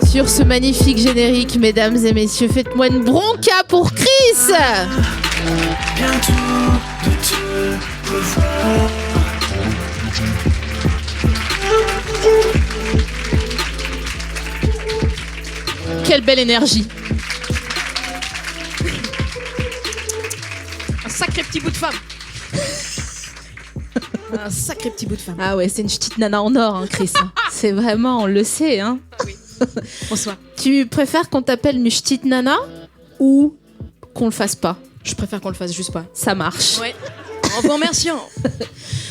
Sur ce magnifique générique, mesdames et messieurs, faites-moi une bronca pour Chris. Quelle belle énergie. Un sacré petit bout de femme. Un sacré petit bout de femme. Ah ouais, c'est une petite nana en or, hein, Chris. C'est vraiment, on le sait, hein. Oui. Bonsoir. Tu préfères qu'on t'appelle une petite nana ou qu'on le fasse pas? Je préfère qu'on le fasse juste pas. Ça marche. Ouais. En vous remerciant.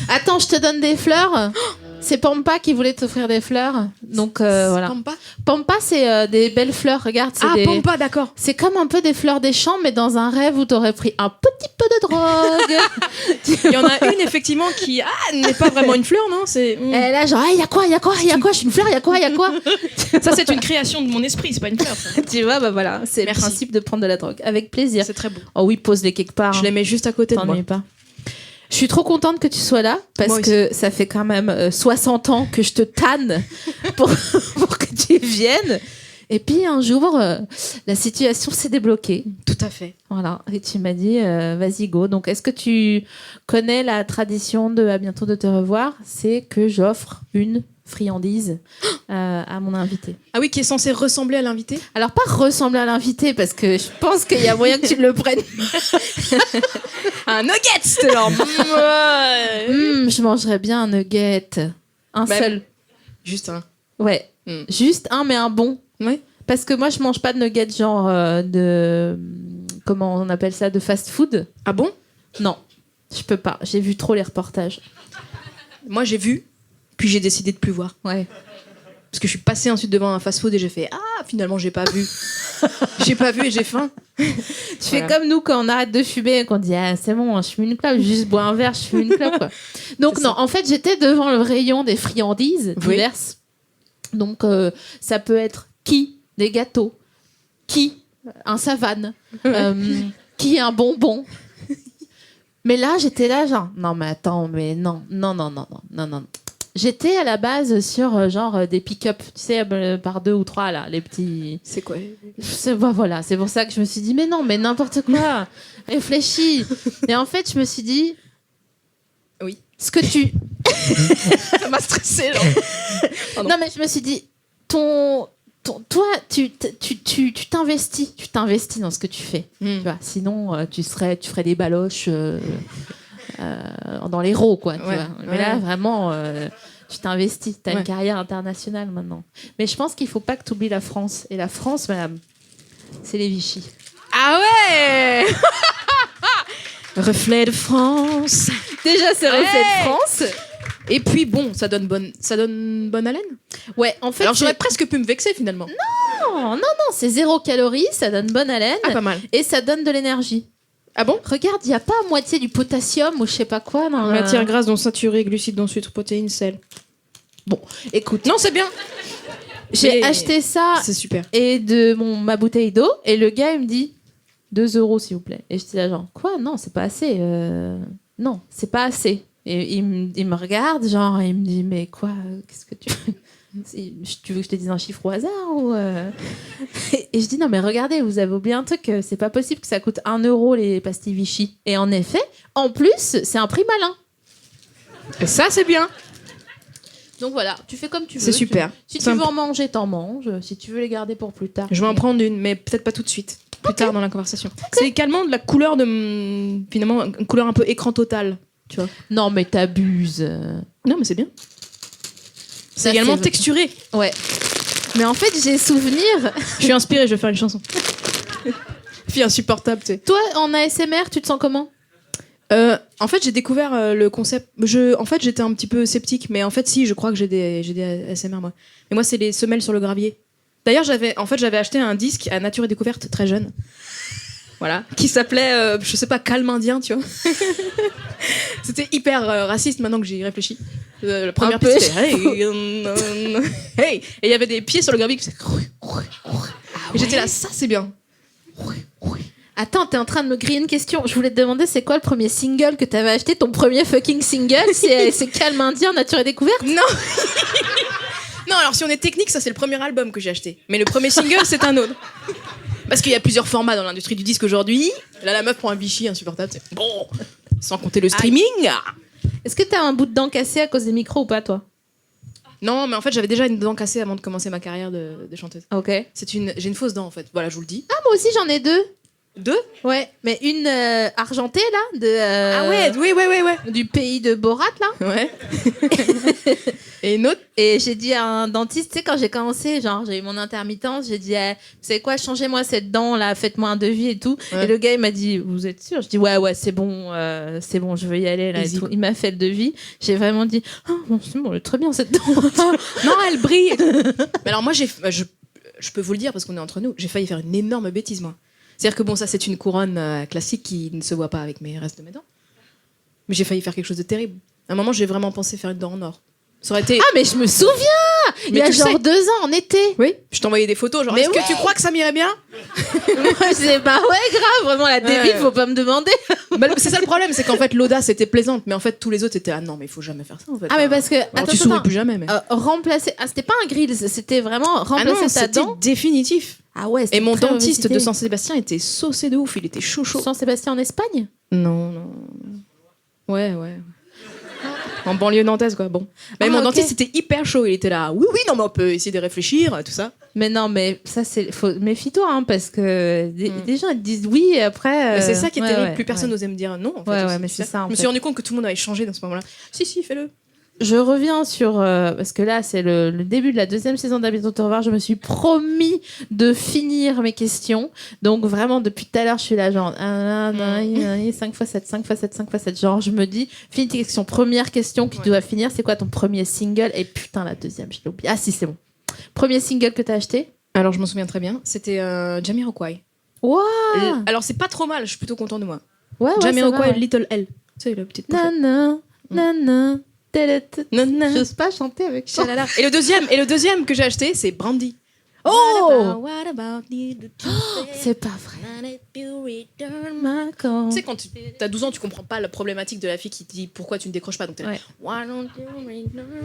Attends, je te donne des fleurs. C'est Pampa qui voulait t'offrir des fleurs. Donc voilà. Pampa. Pampa, c'est des belles fleurs. Regarde, c'est des... Pampa, d'accord. C'est comme un peu des fleurs des champs, mais dans un rêve où t'aurais pris un petit peu de drogue. Il y en a une effectivement qui n'est pas vraiment une fleur, non? C'est. Et là, genre, il y a quoi? Je suis une fleur, il y a quoi? Ça, c'est une création de mon esprit, c'est pas une fleur. Ça. Tu vois, bah voilà, c'est le Merci. principe de prendre de la drogue. Avec plaisir. C'est très beau. Oh oui, pose-les quelque part. Je les mets juste à côté de moi. T'ennuies pas. Je suis trop contente que tu sois là parce Moi que ça fait quand même 60 ans que je te tanne pour que tu viennes. Et puis un jour, la situation s'est débloquée. Tout à fait. Voilà. Et tu m'as dit, vas-y, go. Donc, est-ce que tu connais la tradition de à bientôt de te revoir? C'est que j'offre une friandise à mon invité. Ah oui, qui est censé ressembler à l'invité? Alors, pas ressembler à l'invité parce que je pense qu'il y a moyen que tu le prennes. Un nugget, c'était genre. Je mangerais bien un nugget. Un Bah, seul. Juste un. Ouais. Juste un, mais un bon. Ouais. Parce que moi, je mange pas de nuggets genre de... Comment on appelle ça? De fast-food. Ah bon? Non, je peux pas. J'ai vu trop les reportages. Moi, j'ai vu, puis j'ai décidé de plus voir. Ouais. Parce que je suis passée ensuite devant un fast-food et j'ai fait finalement, j'ai pas vu. J'ai pas vu et j'ai faim. Tu fais comme nous quand on arrête de fumer et qu'on dit c'est bon, je fume une clope, juste bois un verre, je fume une clope. Quoi. Donc non, en fait, j'étais devant le rayon des friandises diverses. Donc ça peut être des gâteaux, un savane, qui un bonbon. Mais là, j'étais là genre non mais attends, mais non. J'étais à la base sur genre des pick-up, tu sais, par 2 ou 3 là, les petits. C'est quoi? Voilà, c'est pour ça que je me suis dit mais non, mais n'importe quoi, réfléchis. Et en fait, je me suis dit oui. Ce que tu ça m'a stressée genre. Non mais je me suis dit toi tu t'investis dans ce que tu fais. Tu vois, sinon tu ferais des baloches dans l'héros quoi, tu vois. Mais là vraiment tu t'investis, t'as une carrière internationale maintenant. Mais je pense qu'il faut pas que tu oublies la France, et la France, madame, c'est les Vichy. Ah ouais. Reflet de France. Déjà c'est reflet de France. Et puis bon, ça donne bonne haleine. Ouais, en fait. Alors j'aurais presque pu me vexer finalement. Non, c'est 0 calories, ça donne bonne haleine. Ah, pas mal. Et ça donne de l'énergie. Ah bon? Regarde, il y a pas à moitié du potassium ou je sais pas quoi dans matière grasse, dont saturée, glucides, dont sucre, protéines, sel. Bon, écoute. Non, c'est bien. J'ai acheté ça. C'est super. Et ma bouteille d'eau, et le gars il me dit 2 € s'il vous plaît. Et j'étais là genre quoi? Non, c'est pas assez. Non, c'est pas assez. Et il me regarde, genre, et il me dit, mais quoi, qu'est-ce que tu veux que je te dise un chiffre au hasard ou Et je dis, non, mais regardez, vous avez oublié un truc, c'est pas possible que ça coûte 1 € les pastilles Vichy. Et en effet, en plus, c'est un prix malin. Et ça, c'est bien. Donc voilà, tu fais comme tu veux. C'est super. Si tu veux en manger, t'en manges. Si tu veux les garder pour plus tard. Je vais en prendre une, mais peut-être pas tout de suite. Plus tard dans la conversation. C'est également de la couleur finalement, une couleur un peu écran total. Tu vois. Non, mais t'abuses. Non, mais c'est bien. C'est également texturé. Ouais. Mais en fait, j'ai souvenir. Je suis inspirée, je vais faire une chanson. Fille insupportable, tu sais. Toi, en ASMR, tu te sens comment? En fait, j'ai découvert le concept. En fait, j'étais un petit peu sceptique, mais en fait, si, je crois que j'ai des ASMR, moi. Mais moi, c'est les semelles sur le gravier. D'ailleurs, j'avais acheté un disque à Nature et Découverte très jeune. Voilà, qui s'appelait, je sais pas, Calme Indien, tu vois. C'était hyper raciste maintenant que j'y réfléchis. La première piste, c'était hey, et il y avait des pieds sur le gravier qui faisaient. Et j'étais là, ça c'est bien. Attends, t'es en train de me griller une question. Je voulais te demander, c'est quoi le premier single que t'avais acheté, ton premier fucking single? C'est Calme Indien, Nature et Découverte? Non. Non, alors si on est technique, ça c'est le premier album que j'ai acheté. Mais le premier single, c'est un autre. Parce qu'il y a plusieurs formats dans l'industrie du disque aujourd'hui. Là, la meuf prend un Vichy insupportable. C'est bon. Sans compter le streaming. Est-ce que t'as un bout de dent cassé à cause des micros ou pas, toi? Non, mais en fait, j'avais déjà une dent cassée avant de commencer ma carrière de chanteuse. Ok. J'ai une fausse dent en fait. Voilà, je vous le dis. Ah, moi aussi j'en ai 2. 2? Ouais, mais une argentée là, Ah ouais, oui. du pays de Borat là. Ouais. Et une autre? Et j'ai dit à un dentiste, tu sais, quand j'ai commencé, genre j'ai eu mon intermittence, j'ai dit, vous savez quoi, changez-moi cette dent là, faites-moi un devis et tout. Ouais. Et le gars il m'a dit, vous êtes sûr? Je dis ouais, c'est bon, je veux y aller là et Easy. tout. Il m'a fait le devis. J'ai vraiment dit, bon, c'est bon, elle est très bien cette dent. Non, elle brille. Mais alors moi, je peux vous le dire parce qu'on est entre nous, j'ai failli faire une énorme bêtise moi. C'est-à-dire que bon, ça c'est une couronne classique qui ne se voit pas avec mes restes de mes dents. Mais j'ai failli faire quelque chose de terrible. À un moment, j'ai vraiment pensé faire une dent en or. Ça aurait été... Ah mais je me souviens, il y a tu genre sais. 2 ans en été. Oui, je t'envoyais des photos, genre, Mais est-ce que tu crois que ça m'irait bien? Moi c'est bah ouais grave, vraiment la débile, Ouais. faut pas me demander. Bah, c'est ça le problème, c'est qu'en fait l'audace était plaisante, mais en fait tous les autres étaient non mais il faut jamais faire ça en fait. Ah mais parce que Alors, tu souris plus jamais. Mais... remplacer, c'était pas un grill, c'était vraiment remplacer ta c'était dent. définitif. Ah ouais. Et mon très dentiste mauvaise de idée. Saint-Sébastien était saucé de ouf, il était chaud. Saint-Sébastien en Espagne. Non. Ouais. En banlieue nantaise, quoi. Bon. Mais mon ok. dentiste était hyper chaud. Il était là. Oui, non, mais on peut essayer de réfléchir, tout ça. Mais non, mais ça c'est, méfie-toi hein, parce que des gens ils te disent oui et après. Mais c'est ça qui est ouais, terrible. Ouais, Plus personne ouais. n'osait me dire non. En fait, Ouais, aussi, mais tu c'est sais. ça, en Je me fait. suis rendu compte que tout le monde avait changé dans ce moment-là. Si, fais-le. Je reviens sur parce que là c'est le début de la 2e saison d'Habitants au revoir. Je me suis promis de finir mes questions. Donc vraiment depuis tout à l'heure je suis là genre 5 x 7, 5 x 7, 5 x 7. Genre je me dis finis tes questions. Première question que tu dois finir, c'est quoi ton premier single? Et putain la deuxième je l'ai oublié. Ah si c'est bon. Premier single que t'as acheté? Alors, je m'en souviens très bien. C'était Jamiroquai. Waouh. Alors, c'est pas trop mal. Je suis plutôt content de moi. Ouais, Jamiroquai, ça va, ouais. Little L. Tu sais, la petite pochette. Nana. Nana. J'ose pas chanter avec ça. Chalala. Et le deuxième que j'ai acheté, c'est Brandy. Oh, What about you? c'est pas vrai. Tu Macron. sais, quand tu as 12 ans, tu comprends pas la problématique de la fille qui te dit pourquoi tu ne décroches pas. Donc, t'es là, Ouais. Why don't you return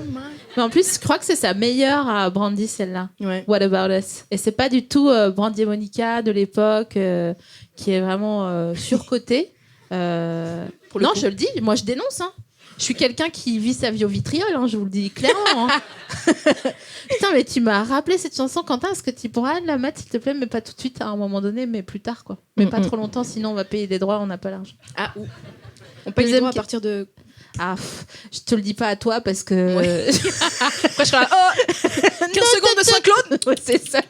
my- Mais en plus, je crois que c'est sa meilleure à Brandy, celle-là. Ouais. What About Us. Et c'est pas du tout Brandy et Monica de l'époque qui est vraiment surcotée. Pour le Non, coup. je le dis, moi je dénonce. Hein. Je suis quelqu'un qui vit sa vie au vitriol, hein, je vous le dis clairement. Hein. Putain, mais tu m'as rappelé cette chanson, Quentin. Est-ce que tu pourras la mettre, s'il te plaît, mais pas tout de suite, à un moment donné, mais plus tard, quoi. Mais pas trop longtemps, sinon on va payer des droits, on n'a pas l'argent. Ah, ou. On paye les Deuxième droits à partir de. Ah, je te le dis pas à toi parce que. Ouais. Après, je serai là. Oh 15 secondes de Saint-Claude. Ouais, c'est ça.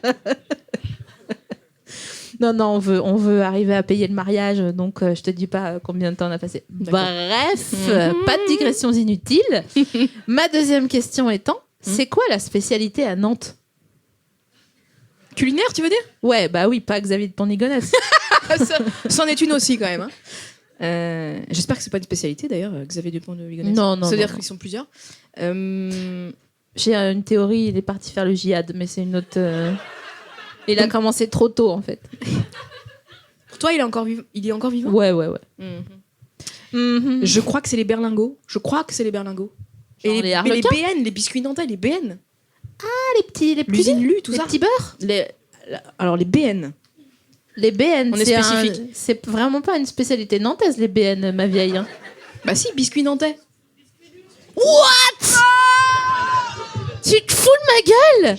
Non, on veut arriver à payer le mariage, donc je te dis pas combien de temps on a passé. D'accord. Bref, pas de digressions inutiles. Ma deuxième question étant, c'est quoi la spécialité à Nantes? Culinaire, tu veux dire? Ouais, bah oui, pas Xavier de Pont-Ligonnès. C'en est une aussi, quand même. Hein. J'espère que c'est pas une spécialité, d'ailleurs, Xavier Dupont de Ligonnès. Non, non, C'est-à-dire non. qu'ils sont plusieurs. J'ai une théorie, il est parti faire le djihad, mais c'est une autre. Il a commencé trop tôt, en fait. Pour toi, il est encore vivant? Ouais. Mhm. Mhm. Je crois que c'est les berlingots. Genre Et les mais les harlequins. BN, les biscuits nantais, les BN. Les petits L'usine Lu, tout les ça. petits beurres. Alors, les BN. Les BN, On est spécifique. c'est vraiment pas une spécialité nantaise, les BN, ma vieille. Hein. Bah si, biscuits nantais. What? Tu te fous de ma gueule?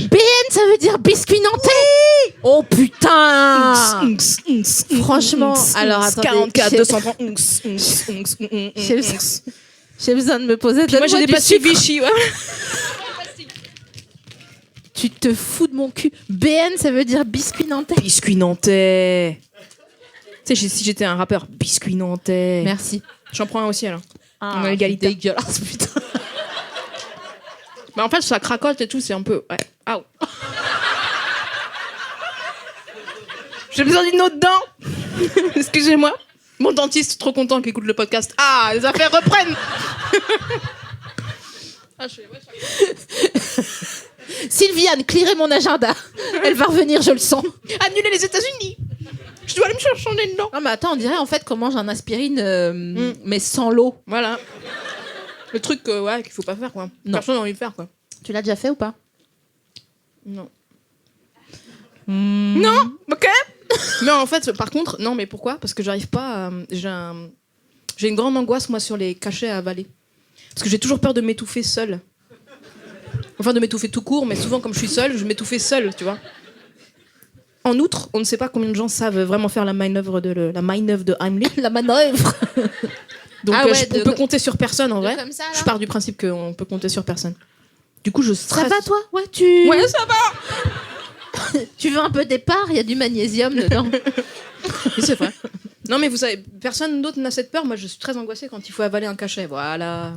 BN, ça veut dire biscuit nantais? Oh putain! Franchement, alors attendez. 44, j'ai- 230. J'ai besoin de me poser. Moi, j'ai donne-moi des du pastilles sucre. Vichy. Ouais. Tu te fous de mon cul. BN, ça veut dire biscuit nantais. Biscuits nantais. Tu sais, si j'étais un rappeur, biscuits nantais. Merci. J'en prends un aussi, alors. Ah, On a l'égalité. dégueulasse, putain. Bah en fait, ça cracote et tout, c'est un peu... Ouais. Aouh. J'ai besoin d'une autre dent. Excusez-moi. Mon dentiste, trop content qu'il écoute le podcast. Ah, les affaires reprennent. Sylviane, clearez mon agenda. Elle va revenir, je le sens. Annuler les États-Unis. Je dois aller me cherche son nez dedans. Ah, mais attends, on dirait en fait qu'on mange un aspirine, mais sans l'eau. Voilà. Le truc qu'il faut pas faire, quoi. Non. Personne n'a envie de faire, quoi. Tu l'as déjà fait ou pas? Non. Non, ok. Mais en fait, par contre, non, mais pourquoi? Parce que j'arrive pas. J'ai une grande angoisse, moi, sur les cachets à avaler. Parce que j'ai toujours peur de m'étouffer seule. Enfin, de m'étouffer tout court, mais souvent, comme je suis seule, je m'étouffais seule, tu vois. En outre, on ne sait pas combien de gens savent vraiment faire la manœuvre de Heimlich. La manœuvre. Donc, Ah ouais, on peut compter sur personne, en vrai. Comme ça, là. Je pars du principe qu'on peut compter sur personne. Du coup, je stresse. Ça va, toi? Ouais, tu... Ouais, ça va. Tu veux un peu d'épargne? Il y a du magnésium dedans. Oui, c'est vrai. Non, mais vous savez, personne d'autre n'a cette peur. Moi, je suis très angoissée quand il faut avaler un cachet. Voilà.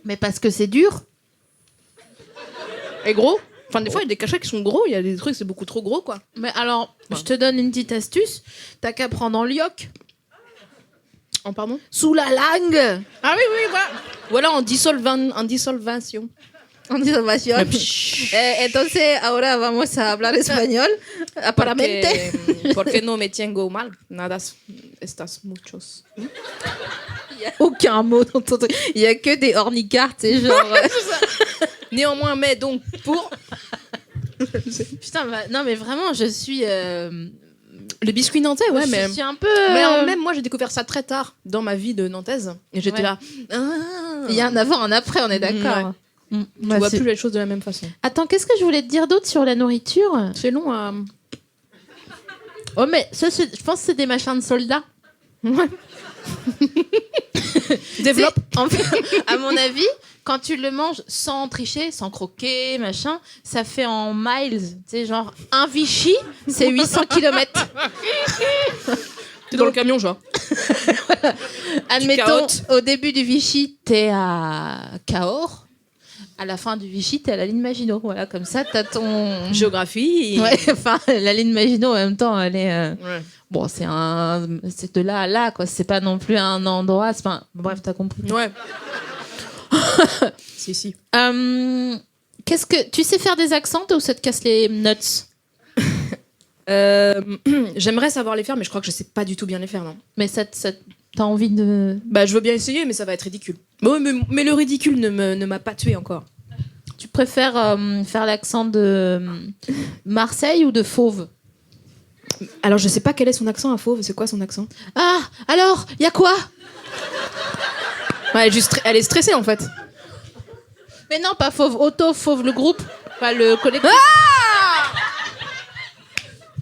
Mais parce que c'est dur. Et gros. Enfin, des fois, il y a des cachets qui sont gros. Il y a des trucs, c'est beaucoup trop gros, quoi. Mais alors, je te donne une petite astuce. T'as qu'à prendre en lioc. En pardon? Sous la langue. Ah oui, oui, voilà. Voilà, en dissolvation. En disolvation. Entonces, ahora vamos a hablar español. Aparentemente. Porque no me tengo mal. Nada, estas muchos. Il n'y a aucun mot dans ton truc. Il n'y a que des ornicards, tu sais, genre. Néanmoins, mais donc, pour. Putain, non, mais vraiment, je suis. Le biscuit nantais, ouais, mais. Je suis un peu. Mais même moi, j'ai découvert ça très tard dans ma vie de nantaise. Et j'étais Ouais. là. Il y a un avant, un après, on est d'accord. Tu vois plus les choses de la même façon. Attends, qu'est-ce que je voulais te dire d'autre sur la nourriture? C'est long à. Oh, mais ça, je pense que c'est des machins de soldats. Ouais. Développe. En fait, à mon avis, quand tu le manges sans tricher, sans croquer, machin, ça fait en miles. Tu sais, genre, un Vichy, c'est 800 km. T'es dans le camion, genre. Admettons, cahotes. au début du Vichy, t'es à Cahors. À la fin du Vichy, t'es à la ligne Maginot. Voilà, comme ça, t'as ton... Géographie. Ouais, enfin, la ligne Maginot, en même temps, elle est... Ouais. Bon, c'est de là à là, quoi. C'est pas non plus un endroit... Enfin, bref, t'as compris. Ouais. Si. Qu'est-ce que... Tu sais faire des accents ou ça te casse les nuts? J'aimerais savoir les faire, mais je crois que je sais pas du tout bien les faire, non. Mais t'as envie de... Bah, je veux bien essayer, mais ça va être ridicule. Bon, mais le ridicule ne m'a pas tué encore. Tu préfères faire l'accent de Marseille ou de Fauve? Alors, je sais pas quel est son accent à Fauve. C'est quoi son accent? Ah, alors, y a quoi? Ouais, elle est stressée, en fait. Mais non, pas Fauve, Auto, Fauve, le groupe. Pas le collectif.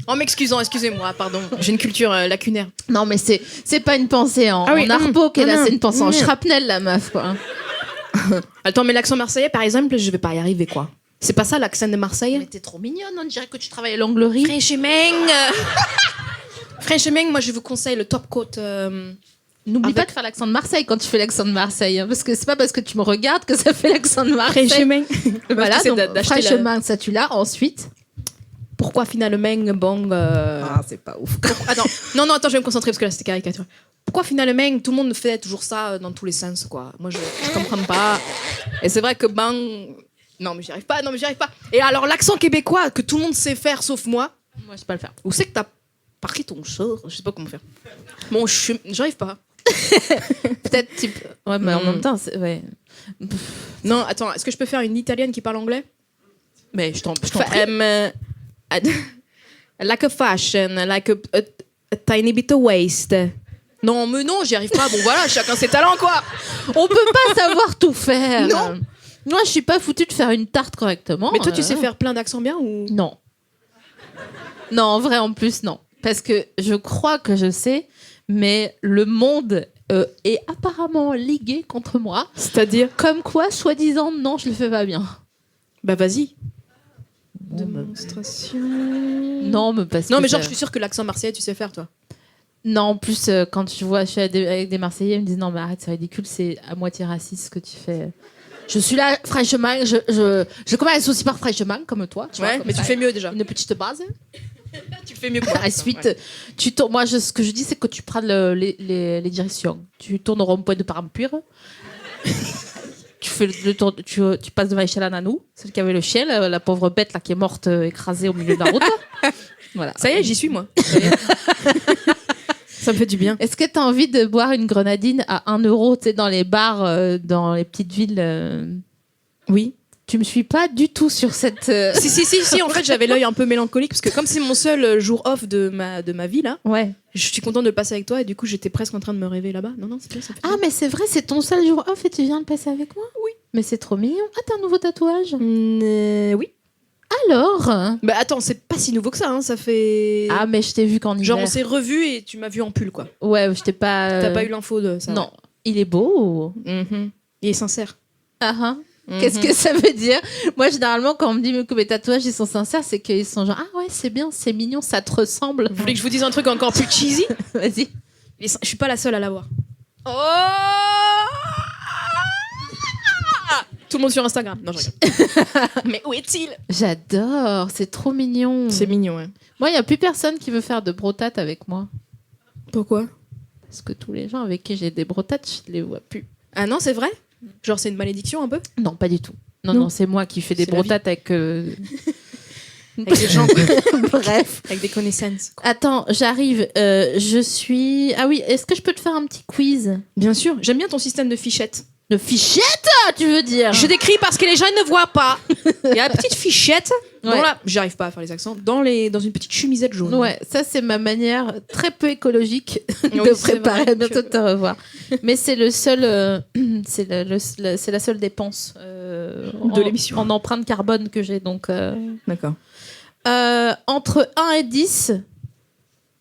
En m'excusant, excusez-moi, pardon. J'ai une culture lacunaire. Non, mais c'est pas une pensée en Ah oui, arpo qu'elle a, c'est une pensée en mmh. shrapnel, la meuf, quoi. Attends, mais l'accent marseillais, par exemple, je vais pas y arriver, quoi. C'est pas ça, l'accent de Marseille? Mais t'es trop mignonne, on dirait que tu travailles à l'onglerie. Franchement, moi, je vous conseille le top coat. N'oublie pas de faire l'accent de Marseille quand tu fais l'accent de Marseille, hein, parce que c'est pas parce que tu me regardes que ça fait l'accent de Marseille. Franchement. Voilà, donc, d'acheter fraîchement, ça tu l'as. Ensuite... Pourquoi finalement, bon... Ah, c'est pas ouf. Attends, non, attends, je vais me concentrer parce que là, c'était caricature. Pourquoi finalement, tout le monde fait toujours ça dans tous les sens, quoi? Moi, je comprends pas. Et c'est vrai que non, mais j'y arrive pas. Et alors, l'accent québécois que tout le monde sait faire, sauf moi. Moi, je sais pas le faire. Où c'est que t'as parqué ton sort? Je sais pas comment faire. Bon, j'arrive pas. Peut-être type... Ouais, mais en même temps, ouais. Non, attends, est-ce que je peux faire une italienne qui parle anglais? Mais je t'en prie. Like a fashion, like a tiny bit of waste. Non, mais non, j'y arrive pas. Bon, voilà, chacun ses talents, quoi. On peut pas savoir tout faire. Non. Moi, je suis pas foutue de faire une tarte correctement. Mais toi, tu sais faire plein d'accents bien ou... Non. Non, en vrai, en plus, non. Parce que je crois que je sais, mais le monde est apparemment ligué contre moi. C'est-à-dire? Comme quoi, soi-disant, non, je le fais pas bien. Bah, vas-y. Démonstration. Non, mais parce que... Non, mais genre, je suis sûre que l'accent marseillais, tu sais faire, toi. Non, en plus, quand je suis avec des Marseillais, ils me disent non, mais arrête, c'est ridicule, c'est à moitié raciste ce que tu fais. Je suis là, fraîchement, je commence aussi par fraîchement, comme toi. Tu vois, mais tu fais mieux déjà. Une petite base. Tu le fais mieux que moi. Ensuite, Ouais. tu tournes. Moi, ce que je dis, c'est que tu prends les directions. Tu tournes au rond-point de Parampure. Tu fais le tour, tu passes devant l'échelle à Nanou, celle qui avait le chien, la pauvre bête là qui est morte écrasée au milieu de la route. Voilà. Ça y est, j'y suis, moi. Ça me fait du bien. Est-ce que tu as envie de boire une grenadine à 1 euro, tu sais, dans les bars, dans les petites villes Oui. Tu me suis pas du tout sur cette... Si, en fait, j'avais l'œil un peu mélancolique, parce que comme c'est mon seul jour off de ma vie, là, Ouais. je suis contente de le passer avec toi, et du coup, j'étais presque en train de me rêver là-bas. Non, c'est bien, ça fait Ah, mais c'est vrai, c'est ton seul jour off et tu viens de passer avec moi? Oui. Mais c'est trop mignon. Ah, t'as un nouveau tatouage? Oui. Alors? Bah attends, c'est pas si nouveau que ça, hein, ça fait... Ah, mais je t'ai vu qu'en hiver. Genre, on s'est revus et tu m'as vu en pull, quoi. Ouais, je t'ai pas... T'as pas eu l'info de ça? Non. Il est beau? Mhm. Il est sincère. Ah, ah. Qu'est-ce que ça veut dire? Moi, généralement, quand on me dit que mes tatouages ils sont sincères, c'est qu'ils sont genre ah ouais, c'est bien, c'est mignon, ça te ressemble. Vous voulez que je vous dise un truc encore plus cheesy? Vas-y. Je suis pas la seule à l'avoir. Oh Tout le monde sur Instagram. Non, je rigole. Mais où est-il? J'adore, c'est trop mignon. C'est mignon, ouais. Moi, il n'y a plus personne qui veut faire de brotate avec moi. Pourquoi? Parce que tous les gens avec qui j'ai des brotates, je les vois plus. Ah non, c'est vrai? Genre, c'est une malédiction un peu? Non, pas du tout. Non, Non. non, c'est moi qui fais des C'est la brotates avec... Avec des gens, Bref. avec des connaissances. Attends, j'arrive. Je suis... Ah oui, est-ce que je peux te faire un petit quiz? Bien sûr, j'aime bien ton système de fichettes. De fichette, tu veux dire? Je décris parce que les gens ne voient pas. Il y a la petite fichette. Ouais. J'arrive pas à faire les accents. Dans une petite chemisette jaune. Ouais, ça c'est ma manière très peu écologique de Oui, c'est préparer. vrai À bientôt de te revoir. Mais c'est le seul, c'est c'est la seule dépense de l'émission. en empreinte carbone que j'ai. Donc D'accord. entre 1 et 10,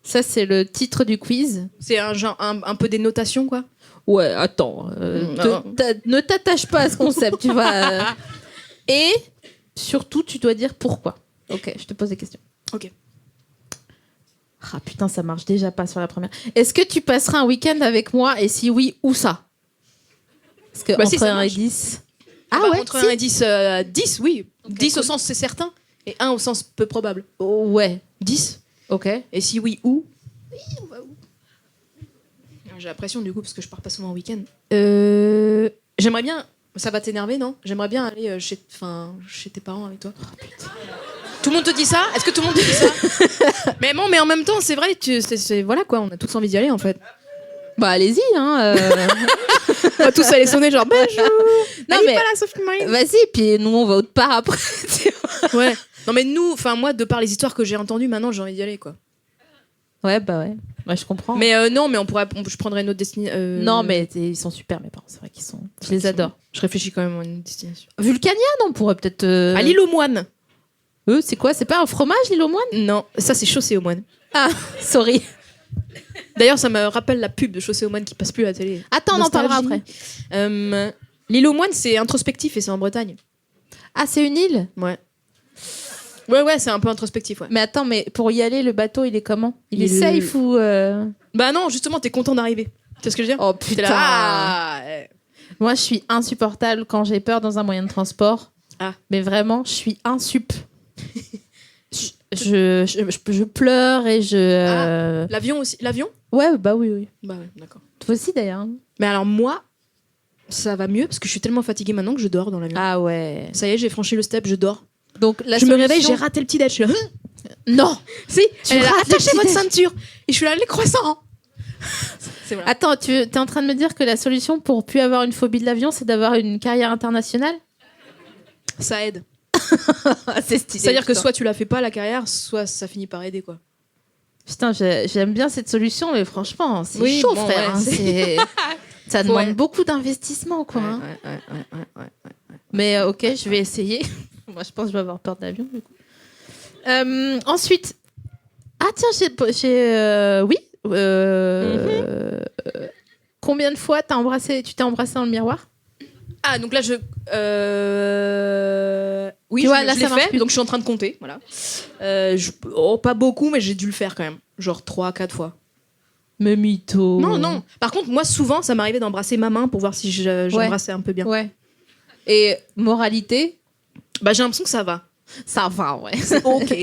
ça c'est le titre du quiz. C'est un genre un peu des notations, quoi. Ouais, attends, ne t'attache pas à ce concept, tu vois. Et surtout, tu dois dire pourquoi. Ok, je te pose des questions. Ok. Ah putain, ça marche déjà pas sur la première. Est-ce que tu passeras un week-end avec moi et si oui, où ça? Parce que Si, entre ça 1 et marche. 10... Ah Ah bah, ouais, entre si. 1 et 10, 10, oui. Ok, 10 au cool. sens c'est certain. Et 1 au sens peu probable. Oh, ouais, 10. ok. Et si oui, où? Oui, on va où? J'ai la pression du coup parce que je pars pas souvent en week-end. J'aimerais bien. Ça va t'énerver, non? J'aimerais bien aller chez tes parents avec toi. Tout le monde te dit ça? Est-ce que tout le monde te dit ça? Mais bon, mais en même temps, c'est vrai, voilà quoi, on a tous envie d'y aller en fait. Bah allez-y, hein. On va tous aller sonner genre bonjour. Non, Elle est mais- pas là, Sophie Marie. Vas-y, puis nous on va autre part après. tu vois. Ouais. Non mais nous, moi, de par les histoires que j'ai entendues, maintenant j'ai envie d'y aller quoi. Ouais, bah ouais. Ouais, je comprends. Mais non, mais je prendrais une autre destination. Non, mais ils sont super, mes parents. C'est vrai qu'ils sont. Je les adore. Je réfléchis quand même à une destination. Vulcania, non, on pourrait peut-être. À l'île aux moines. C'est quoi? C'est pas un fromage, l'île aux moines? Non, ça c'est Chaussée aux moines. Ah, sorry. D'ailleurs, ça me rappelle la pub de Chaussée aux moines qui passe plus à la télé. Attends, on en parlera après. L'île aux moines, c'est introspectif et c'est en Bretagne. Ah, c'est une île? Ouais. Ouais, c'est un peu introspectif, ouais. Mais attends, mais pour y aller, le bateau, il est comment? Il est Il- safe ou. Bah non, justement, t'es content d'arriver. Tu vois ce que je veux dire? Oh T'es putain! là, ah, Moi, je suis insupportable quand j'ai peur dans un moyen de transport. Ah. Mais vraiment, je suis insup. je pleure et je. L'avion aussi. L'avion? Ouais, bah oui, oui. Bah ouais, d'accord. Toi aussi d'ailleurs. hein. Mais alors moi, ça va mieux parce que je suis tellement fatiguée maintenant que je dors dans l'avion. Ah ouais. Ça y est, j'ai franchi le step, je dors. Donc la je me solution- réveille, j'ai raté le petit déj. Je suis là, Non. si, elle est là, rates le attachez votre petit-déj. ceinture. Et je suis là, les croissants. C'est voilà. Attends, tu es en train de me dire que la solution pour plus avoir une phobie de l'avion, c'est d'avoir une carrière internationale? Ça aide. C'est stylé. C'est-à-dire que putain. soit tu la fais pas la carrière, soit ça finit par aider quoi. Putain, j'aime bien cette solution, mais franchement, c'est Oui, chaud, bon, frère. ouais, hein, ça demande Ouais. beaucoup d'investissement, quoi. hein. Ouais. Mais ok, je vais essayer. Moi, je pense que je vais avoir peur de l'avion, du coup. Ensuite. Ah, tiens, oui. Combien de fois tu t'es embrassé dans le miroir? Ah donc là oui, Tu vois, là, je ça l'ai marche fait, plus. donc je suis en train de compter, voilà. Pas beaucoup, mais j'ai dû le faire quand même, genre 3-4 fois. Mais mytho. Non. Par contre, moi souvent, ça m'arrivait d'embrasser ma main pour voir si j'embrassais un peu bien. Ouais. Et moralité, Bah j'ai l'impression que ça va. ça va, ouais. C'est ok.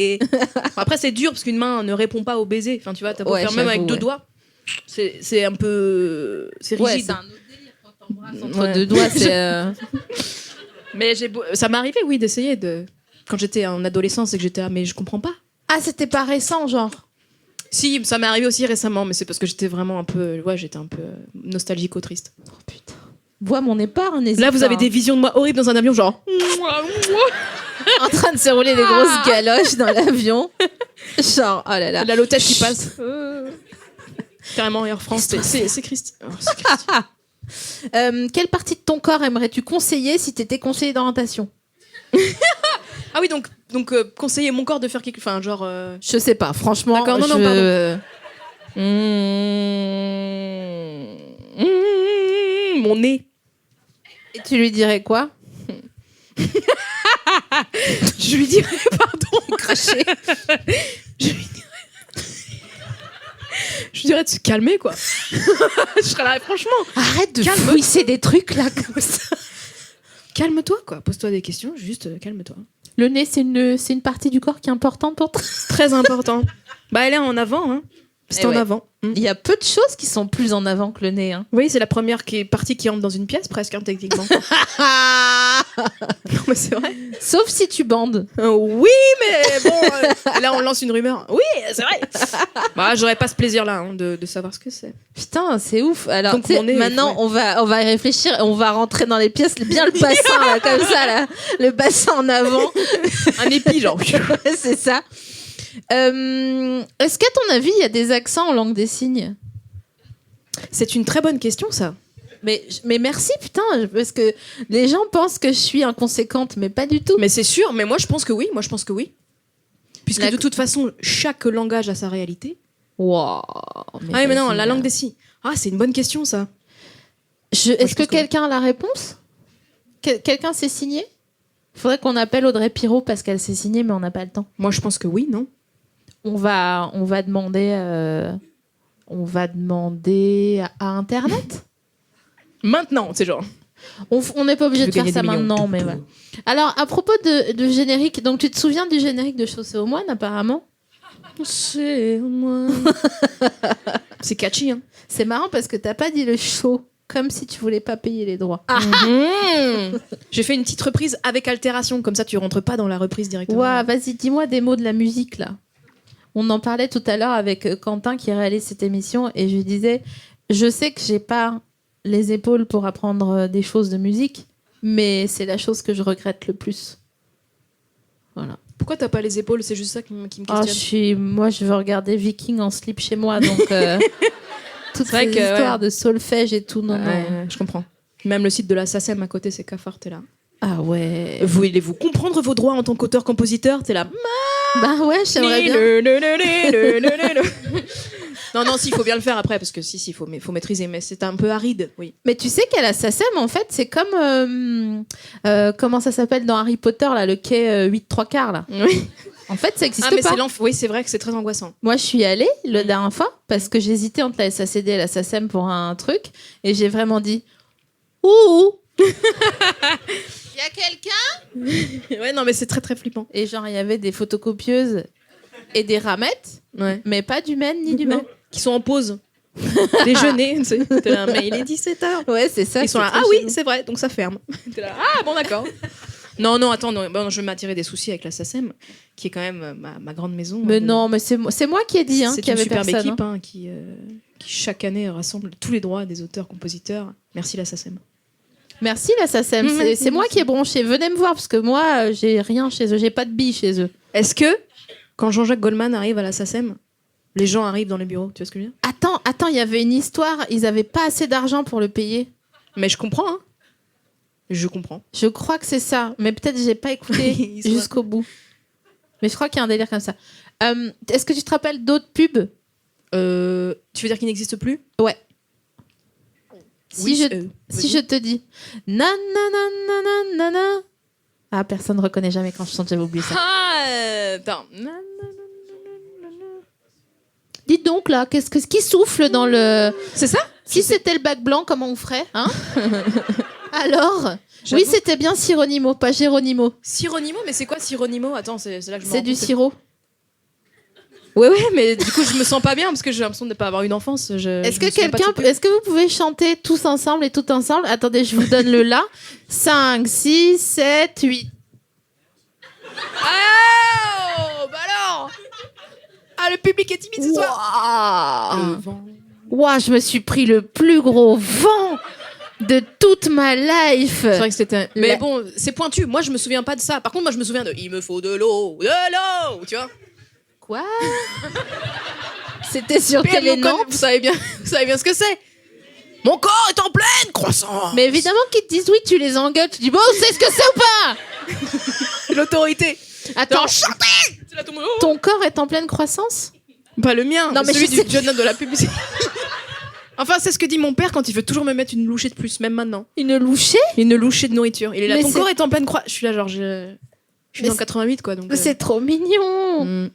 Après c'est dur parce qu'une main ne répond pas au baiser. Enfin tu vois, t'as beau Ouais, faire même avec j'avoue, 2 ouais. doigts. C'est un peu, c'est Ouais, rigide. c'est un autre délire quand t'embrasses entre Ouais. deux doigts. Mais ça m'est arrivé, oui, d'essayer de. Quand j'étais en adolescence et que j'étais là, mais je comprends pas. Ah, c'était pas récent, genre. Si, ça m'est arrivé aussi récemment, mais c'est parce que j'étais vraiment un peu, nostalgico-triste. Oh putain. Vois mon épargne, n'hésite Là, vous pas, avez des visions de moi horribles dans un avion, genre. en train de se rouler des grosses galoches dans l'avion. Genre, oh là là. La lotette qui passe. Carrément, Air France, c'est Christy. Oh, c'est Christy. Quelle partie de ton corps aimerais-tu conseiller si t'étais conseiller d'orientation? Ah oui, donc conseiller mon corps de faire quelque... Enfin, genre... Je sais pas, franchement. D'accord, non, je... pardon. Mon nez. Et tu lui dirais quoi? Je lui dirais, pardon, Cracher. Je lui dirais de se calmer, quoi. Je serais là, franchement. Arrête de fouisser des trucs là comme ça. Calme-toi, quoi. Pose-toi des questions, juste calme-toi. Le nez, c'est une partie du corps qui est importante pour toi. Très important. Bah, elle est en avant, hein. C'est Eh en ouais. avant. Il y a peu de choses qui sont plus en avant que le nez. Hein. Oui, c'est la première partie qui entre dans une pièce, presque, hein, techniquement. Non, mais c'est vrai. Sauf si tu bandes. Oui, mais bon, là, on lance une rumeur. Oui, c'est vrai. Bah, j'aurais pas ce plaisir-là, hein, de savoir ce que c'est. Putain, c'est ouf. Alors, Donc, tu sais, mon nez, maintenant, ouais. on va y réfléchir. On va rentrer dans les pièces, bien le bassin, là, comme ça, là. Le bassin en avant. Un épi, genre. Ouais, c'est ça. Est-ce qu'à ton avis, il y a des accents en langue des signes? C'est une très bonne question, ça. Mais merci, putain, parce que les gens pensent que je suis inconséquente, mais pas du tout. Mais c'est sûr, mais moi, je pense que oui. Puisque de toute façon, chaque langage a sa réalité. Wow. Ah oui, mais non, la langue des signes. Ah, c'est une bonne question, ça. Est-ce que quelqu'un a la réponse? Quelqu'un s'est signé? Il faudrait qu'on appelle Audrey Pirot parce qu'elle s'est signée, mais on n'a pas le temps. Moi, je pense que oui, non? On va demander à Internet. Maintenant, c'est genre. On n'est pas obligé Tu de veux faire gagner ça des millions. maintenant, mais ouais. Alors, à propos de générique, donc tu te souviens du générique de Chaussée aux moines, apparemment? C'est moi. C'est catchy, hein. C'est marrant parce que t'as pas dit le show, comme si tu voulais pas payer les droits. J'ai fait une petite reprise avec altération, comme ça tu rentres pas dans la reprise directement. Ouah, vas-y, dis-moi des mots de la musique, là. On en parlait tout à l'heure avec Quentin qui réalise cette émission et je lui disais, je sais que j'ai pas les épaules pour apprendre des choses de musique, mais c'est la chose que je regrette le plus. Voilà. Pourquoi t'as pas les épaules? C'est juste ça qui me Ah, questionne. moi, je veux regarder Viking en slip chez moi, donc toutes vrai ces que, histoires ouais. de solfège et tout, non, non. Ouais, je comprends. Même le site de la SACEM à côté, c'est cafard, t'es là. Ah ouais. Voulez-vous comprendre vos droits en tant qu'auteur-compositeur? T'es là. Bah ouais, j'aimerais bien. Non, si, il faut bien le faire après, parce que il faut maîtriser, mais c'est un peu aride, oui. Mais tu sais qu'à la SACEM, en fait, c'est comme comment ça s'appelle dans Harry Potter, là, le quai 8 3 quarts, là. Oui. En fait, ça existe Ah, mais pas. oui, c'est vrai que c'est très angoissant. Moi, je suis allée la dernière fois parce que j'hésitais entre la SACD et la SACEM pour un truc, et j'ai vraiment dit ouh. Il y a quelqu'un? Ouais, non, mais c'est très très flippant. Et genre, il y avait des photocopieuses et des ramettes, Ouais. mais pas du men ni du men. Qui sont en pause. Déjeuner, tu sais. T'es là, mais il est 17h. Ouais, c'est ça. Ils sont là, c'est ah très oui, chelou. c'est vrai, donc ça ferme. T'es là, ah bon, d'accord. Non, attends, non, bon, je vais m'attirer des soucis avec la SACEM, qui est quand même ma grande maison. Mais non, mais c'est moi qui ai dit c'est qu'il y une avait superbe personne. équipe hein, qui chaque année rassemble tous les droits des auteurs-compositeurs. Merci la SACEM. Merci la SACEM, c'est moi qui ai bronché. Venez me voir parce que moi, j'ai rien chez eux, j'ai pas de billes chez eux. Est-ce que, quand Jean-Jacques Goldman arrive à la SACEM, les gens arrivent dans les bureaux? Tu vois ce que je veux dire? Attends, il y avait une histoire, ils avaient pas assez d'argent pour le payer. Mais je comprends, hein. Je comprends. Je crois que c'est ça, mais peut-être j'ai pas écouté Ils sont jusqu'au bout. Mais je crois qu'il y a un délire comme ça. Est-ce que tu te rappelles d'autres pubs? Tu veux dire qu'il n'existe plus? Ouais. Oui, Si je te dis nanana. Ah, personne ne reconnaît jamais quand je chante, j'avais oublié ça. Ah, attends. Dites donc là, qui souffle dans le. C'est ça? Si c'était le bac blanc, comment on ferait, hein? Alors? J'avoue. Oui, c'était bien Sironimo, pas Géronimo. Sironimo, mais c'est quoi Sironimo? Attends, c'est là que je me C'est rends du compte. sirop. Ouais, mais du coup, je me sens pas bien parce que j'ai l'impression de ne pas avoir une enfance. Est-ce que vous pouvez chanter tous ensemble et tout ensemble? Attendez, je vous donne le la. 5, 6, 7, 8. Oh, bah alors! Ah, le public est timide ce soir. Le Waouh, vent. Waouh, je me suis pris le plus gros vent de toute ma life. C'est vrai que c'était. Mais La- bon, c'est pointu. Moi, je me souviens pas de ça. Par contre, moi, je me souviens de. Il me faut de l'eau, tu vois. Quoi? C'était sur PM, Télénon. vous savez bien ce que c'est. Mon corps est en pleine croissance. Mais évidemment qu'ils te disent oui, tu les engueules. Tu dis bon, on sait ce que c'est ou pas? L'autorité. Attends, Alors, chantez. C'est là tout le monde. ton corps est en pleine croissance? Pas le mien. Non, mais celui je sais. du John Note de la publicité. Enfin, c'est ce que dit mon père quand il veut toujours me mettre une louchée de plus, même maintenant. Une louchée? Une louchée de nourriture. Il est là. Mais Ton c'est- corps est en pleine croissance. Je suis là, genre, je suis Mais dans 88, quoi. Donc, C'est trop mignon. Mm.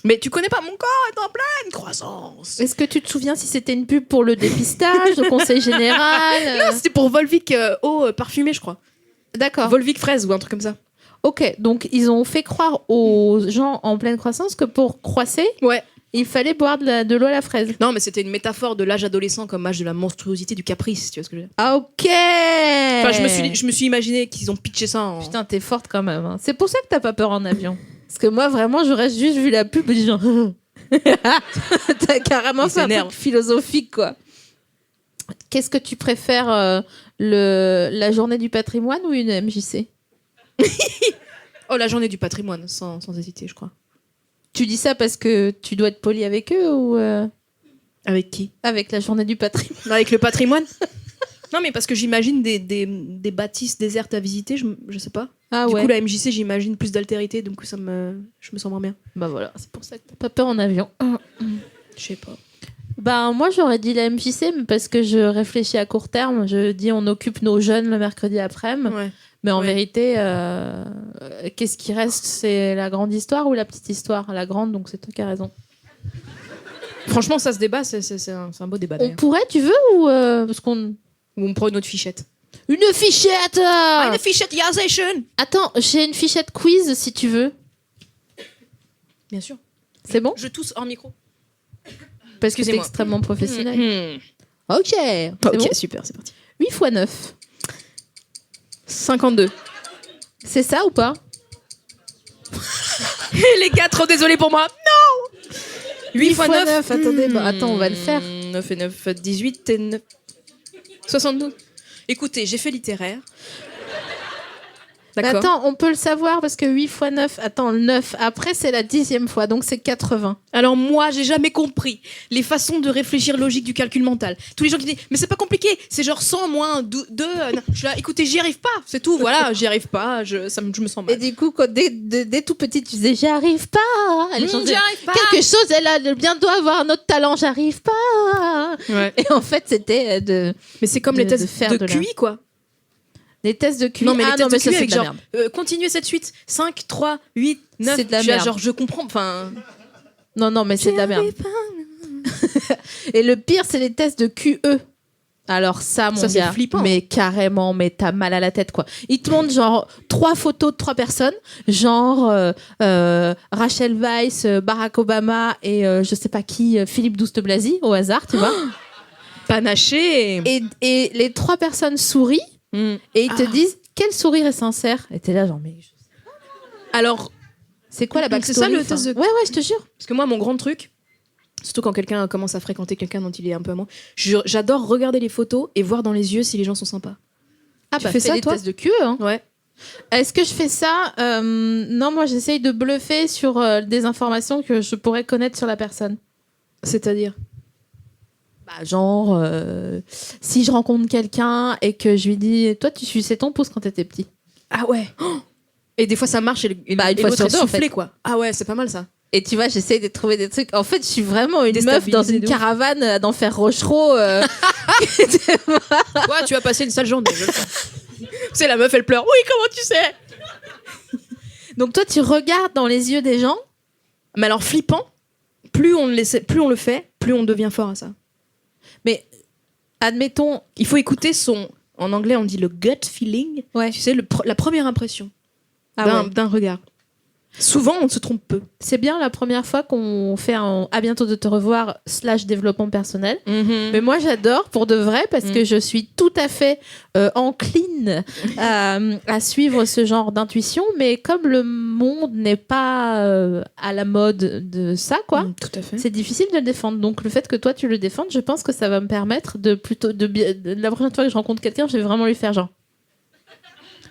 Mais tu connais pas, mon corps est en pleine croissance. Est-ce que tu te souviens si c'était une pub pour le dépistage, le conseil général? Non, c'était pour Volvic eau parfumée, je crois. D'accord. Volvic fraise ou un truc comme ça. Ok, donc ils ont fait croire aux gens en pleine croissance que pour croisser, Ouais. il fallait boire de l'eau à la fraise. Non, mais c'était une métaphore de l'âge adolescent comme âge de la monstruosité, du caprice, tu vois ce que je veux dire. Ah, ok. Enfin, je me suis imaginé qu'ils ont pitché ça en... Putain, t'es forte quand même. Hein. C'est pour ça que t'as pas peur en avion. Parce que moi, vraiment, j'aurais juste vu la pub et dit genre... T'as carrément Il fait un s'énerve. truc philosophique, quoi. Qu'est-ce que tu préfères, la journée du patrimoine ou une MJC? Oh, la journée du patrimoine, sans hésiter, je crois. Tu dis ça parce que tu dois être poli avec eux ou Avec qui? avec la journée du patrimoine? Avec le patrimoine. Non, mais parce que j'imagine des bâtisses désertes à visiter, je sais pas. Ah Du ouais. coup, la MJC, j'imagine plus d'altérité, donc je me sens moins bien. Bah voilà, c'est pour ça que t'as pas peur en avion. Je sais pas. Bah moi j'aurais dit la MJC mais parce que je réfléchis à court terme. Je dis on occupe nos jeunes le mercredi après-midi. Ouais. Mais en Ouais. vérité, qu'est-ce qui reste? C'est la grande histoire ou la petite histoire? La grande, donc c'est toi qui as raison. Franchement, ça se débat, c'est un beau débat On d'ailleurs. pourrait, tu veux ou parce qu'on... Ou on prend une autre fichette. Une fichette Une fichette-isation. Attends, j'ai une fichette quiz si tu veux. Bien sûr. C'est bon? Je tousse hors micro. Parce que c'est Excusez-moi. extrêmement professionnel. Hmm. Ok, c'est Ok, bon. super, c'est parti. 8 x 9. 52. C'est ça ou pas? Les gars, trop désolé pour moi. Non 8 x 9. Attendez, bah, attends, on va le faire. 9 et 9, 18 et 9. 72. Écoutez, j'ai fait littéraire. Mais D'accord. attends, on peut le savoir parce que 8 x 9, attends, le 9, après c'est la 10e fois, donc c'est 80. Alors moi, j'ai jamais compris les façons de réfléchir logique du calcul mental. Tous les gens qui disent, mais c'est pas compliqué, c'est genre 100 moins 2. Je suis là, écoutez, j'y arrive pas, c'est tout, voilà, j'y arrive pas, je me sens Et mal. du coup, quand, dès tout petit, tu disais j'y arrive pas. Les gens J'y disaient, arrive pas. quelque chose, elle a bien doit avoir un autre talent, j'arrive pas. Ouais. Et en fait, c'était Mais c'est comme de- les tests de faire de de la- QI, quoi. des tests de QI. Non, mais les ah tests non, mais de ça QI c'est avec de la genre, merde. continuez cette suite, 5, 3, 8, 9. C'est de la Je suis là, merde. genre, je comprends, enfin... Non, mais c'est de la merde. Et le pire, c'est les tests de QE. Alors ça, mon Ça, c'est gars, flippant. mais carrément, mais t'as mal à la tête, quoi. Ils te montrent genre 3 photos de 3 personnes, genre Rachel Weisz, Barack Obama et je sais pas qui, Philippe Douste-Blazy, au hasard, tu vois. Panaché. Et les 3 personnes sourient Mm. et ils te disent quel sourire est sincère. Et t'es là genre mais Alors, c'est quoi la C'est backstory? ça, le enfin test de- Ouais, je te jure. parce que moi, mon grand truc, surtout quand quelqu'un commence à fréquenter quelqu'un dont il est un peu amoureux, j'adore regarder les photos et voir dans les yeux si les gens sont sympas. Ah Tu bah fais fais ça, des toi tests de QE, hein. Ouais. Est-ce que je fais ça? Non, moi j'essaye de bluffer sur des informations que je pourrais connaître sur la personne. C'est-à-dire Bah, genre, si je rencontre quelqu'un et que je lui dis, toi tu suçais ton pouce quand t'étais petit. Ah ouais. Et des fois, ça marche et Bah, une et fois l'autre sur est deux, en soufflé, fait. quoi. Ah ouais, c'est pas mal ça. Et tu vois, j'essaye de trouver des trucs. En fait, je suis vraiment une meuf dans Déstabilisée une de ouf. caravane d'enfer Rochereau. Ouais, tu vas passer une sale journée. Je le sens. C'est la meuf, elle pleure. Oui, comment tu sais? Donc toi, tu regardes dans les yeux des gens. Mais alors, flippant, plus on le fait, plus on devient fort à ça. Mais admettons, Il faut écouter son. En anglais, on dit le gut feeling. ouais. Tu sais, la première impression Ah d'un ouais. d'un regard. Souvent, on se trompe peu. C'est bien la première fois qu'on fait un à bientôt de te revoir / développement personnel. Mais moi, j'adore pour de vrai parce que je suis tout à fait encline à suivre ce genre d'intuition. Mais comme le monde n'est pas à la mode de ça, quoi, Tout à fait. c'est difficile de le défendre. Donc, le fait que toi, tu le défendes, je pense que ça va me permettre de la prochaine fois que je rencontre quelqu'un, je vais vraiment lui faire genre.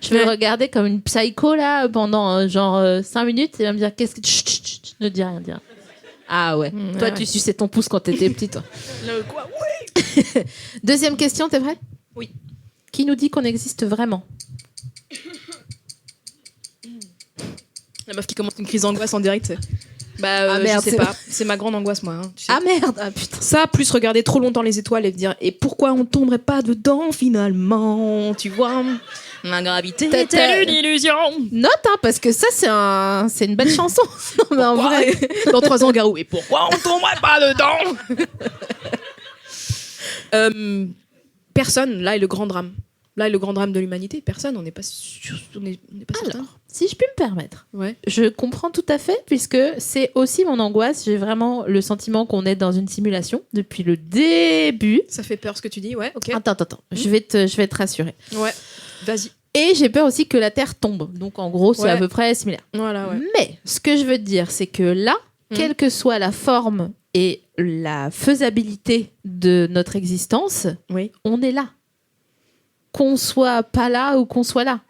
Je vais le regarder comme une psycho là pendant 5 minutes et elle va me dire qu'est-ce que. Chut, chut, chut, ne dis rien, dis rien. Ah ouais. Toi, ouais. tu suçais ton pouce quand t'étais petit, toi. Le quoi? Oui. Deuxième question, t'es prêt? Oui. Qui nous dit qu'on existe vraiment? La meuf qui commence une crise d'angoisse en direct. Bah, Ah, merde, je sais c'est pas. C'est ma grande angoisse, moi. Hein, tu sais. Ah merde, ah putain. Ça, plus regarder trop longtemps les étoiles et dire et pourquoi on tomberait pas dedans finalement, tu vois? La gravité est une illusion. Note, hein, parce que ça, c'est une belle chanson. Non, mais en vrai. Dans 3 ans, Garou. Et pourquoi on tomberait pas dedans? Personne. Là est le grand drame. Là est le grand drame de l'humanité. Personne. On n'est pas sûr. On n'est pas certain. Alors, si je puis me permettre, Ouais. je comprends tout à fait, puisque c'est aussi mon angoisse. J'ai vraiment le sentiment qu'on est dans une simulation depuis le début. Ça fait peur ce que tu dis. Ouais. Ok. Attends. Je vais te rassurer. Ouais. Vas-y. Et j'ai peur aussi que la Terre tombe. Donc, en gros, c'est Ouais. à peu près similaire. Voilà. Ouais. Mais ce que je veux te dire, c'est que là, quelle que soit la forme et la faisabilité de notre existence, Oui. on est là. Qu'on soit pas là ou qu'on soit là.